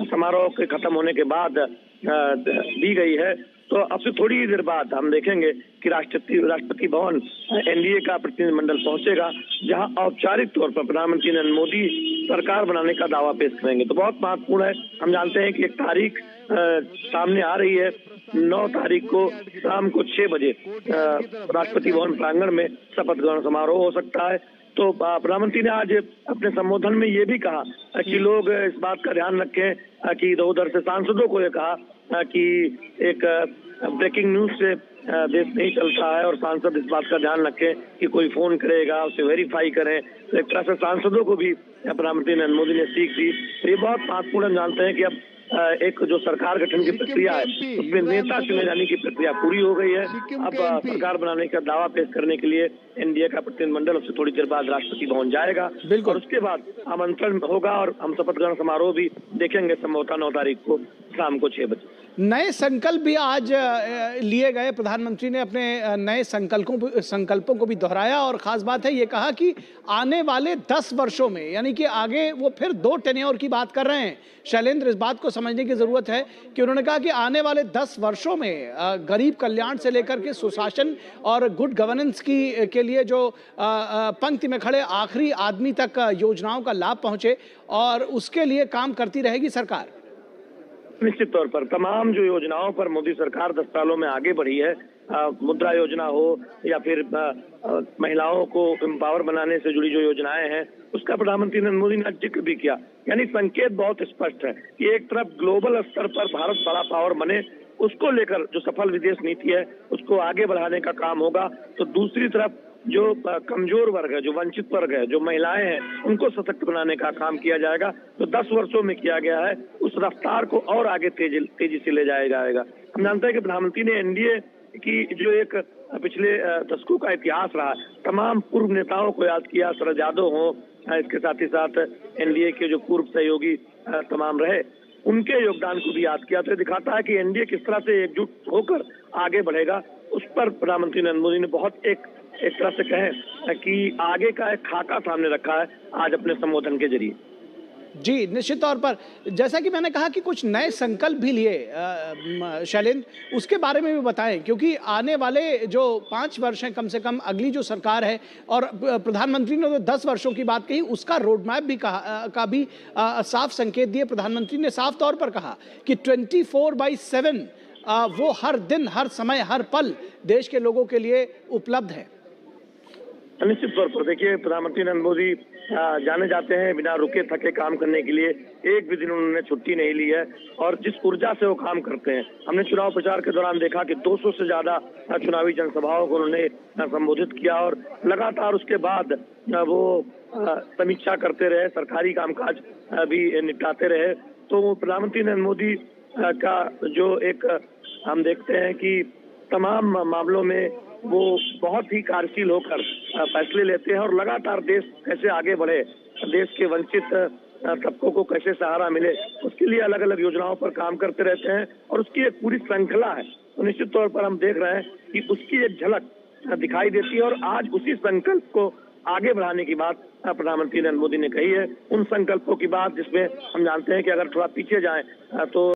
समारोह के खत्म होने के बाद दी गई है। तो अब से थोड़ी ही देर बाद हम देखेंगे कि राष्ट्रपति भवन एनडीए का प्रतिनिधिमंडल पहुंचेगा, जहां औपचारिक तौर पर प्रधानमंत्री नरेंद्र मोदी सरकार बनाने का दावा पेश करेंगे। तो बहुत महत्वपूर्ण है। हम जानते हैं कि एक तारीख सामने आ रही है, 9 तारीख को शाम को 6 बजे राष्ट्रपति भवन प्रांगण में शपथ ग्रहण समारोह हो सकता है। तो प्रधानमंत्री ने आज अपने संबोधन में ये भी कहा कि लोग इस बात का ध्यान रखें कि इधर उधर से सांसदों को ये कहा कि एक ब्रेकिंग न्यूज से देश नहीं चलता है, और सांसद इस बात का ध्यान रखें कि कोई फोन करेगा उसे वेरीफाई करें। तो एक तरह से सांसदों को भी प्रधानमंत्री नरेंद्र मोदी ने सीख दी। तो ये बहुत महत्वपूर्ण, हम जानते हैं कि अब एक जो सरकार गठन की प्रक्रिया है उसमें नेता चुने जाने की प्रक्रिया पूरी हो गई है। अब सरकार बनाने का दावा पेश करने के लिए एनडीए का प्रतिनिधिमंडल उससे थोड़ी देर बाद राष्ट्रपति भवन जाएगा, और उसके बाद आमंत्रण होगा और हम शपथ ग्रहण समारोह भी देखेंगे संभवतः 9 तारीख को शाम को 6 बजे। नए संकल्प भी आज लिए गए। प्रधानमंत्री ने अपने नए संकल्पों को भी दोहराया, और खास बात है ये कहा कि आने वाले 10 वर्षों में, यानी कि आगे वो फिर 2 टेन्योर की बात कर रहे हैं। शैलेंद्र, इस बात को समझने की जरूरत है कि उन्होंने कहा कि आने वाले 10 वर्षों में गरीब कल्याण से लेकर के सुशासन और गुड गवर्नेंस के लिए जो पंक्ति में खड़े आखिरी आदमी तक योजनाओं का लाभ पहुंचे, और उसके लिए काम करती रहेगी सरकार। निश्चित तौर पर तमाम जो योजनाओं पर मोदी सरकार 10 सालों में आगे बढ़ी है, मुद्रा योजना हो या फिर महिलाओं को एम्पावर बनाने से जुड़ी जो योजनाएं हैं, उसका प्रधानमंत्री नरेंद्र मोदी ने जिक्र भी किया। यानी संकेत बहुत स्पष्ट है कि एक तरफ ग्लोबल स्तर पर भारत बड़ा पावर बने, उसको लेकर जो सफल विदेश नीति है उसको आगे बढ़ाने का काम होगा। तो दूसरी तरफ जो कमजोर वर्ग है, जो वंचित वर्ग है, जो महिलाएं हैं, उनको सशक्त बनाने का काम किया जाएगा। तो 10 वर्षों में किया गया है, उस रफ्तार को और आगे तेजी से ले जाया जाएगा। हम जानते हैं कि प्रधानमंत्री ने एनडीए की जो एक पिछले दशकों का इतिहास रहा, तमाम पूर्व नेताओं को याद किया, शरद यादव हो, इसके साथ ही साथ एनडीए के जो पूर्व सहयोगी तमाम रहे, उनके योगदान को भी याद किया। तो दिखाता है कि एनडीए किस तरह से एकजुट होकर आगे बढ़ेगा। उस पर प्रधानमंत्री नरेंद्र मोदी ने बहुत एक तरह से कहें कि आगे का एक खाका सामने रखा है आज अपने संबोधन के जरिए। जी, निश्चित तौर पर जैसा कि मैंने कहा कि कुछ नए संकल्प भी लिए शैलेंद्र, उसके बारे में भी बताएं, क्योंकि आने वाले जो 5 वर्ष हैं कम से कम अगली जो सरकार है, और प्रधानमंत्री ने जो 10 वर्षों की बात कही, उसका रोड मैप भी साफ संकेत दिए। प्रधानमंत्री ने साफ तौर पर कहा कि 24/7 वो हर दिन, हर समय, हर पल देश के लोगों के लिए उपलब्ध है। निश्चित तौर पर देखिए, प्रधानमंत्री नरेंद्र मोदी जाने जाते हैं बिना रुके थके काम करने के लिए। एक भी दिन उन्होंने छुट्टी नहीं ली है, और जिस ऊर्जा से वो काम करते हैं, हमने चुनाव प्रचार के दौरान देखा कि 200 से ज्यादा चुनावी जनसभाओं को उन्होंने संबोधित किया, और लगातार उसके बाद वो समीक्षा करते रहे, सरकारी कामकाज भी निपटाते रहे। तो प्रधानमंत्री नरेंद्र मोदी का जो एक हम देखते हैं कि तमाम मामलों में वो बहुत ही कार्यशील होकर फैसले लेते हैं, और लगातार देश कैसे आगे बढ़े, देश के वंचित तबकों को कैसे सहारा मिले, उसके लिए अलग अलग योजनाओं पर काम करते रहते हैं, और उसकी एक पूरी श्रृंखला है। तो निश्चित तौर पर हम देख रहे हैं कि उसकी एक झलक दिखाई देती है, और आज उसी संकल्प को आगे बढ़ाने की बात प्रधानमंत्री नरेंद्र मोदी ने कही है। उन संकल्पों की बात जिसमें हम जानते हैं कि अगर थोड़ा पीछे जाएं तो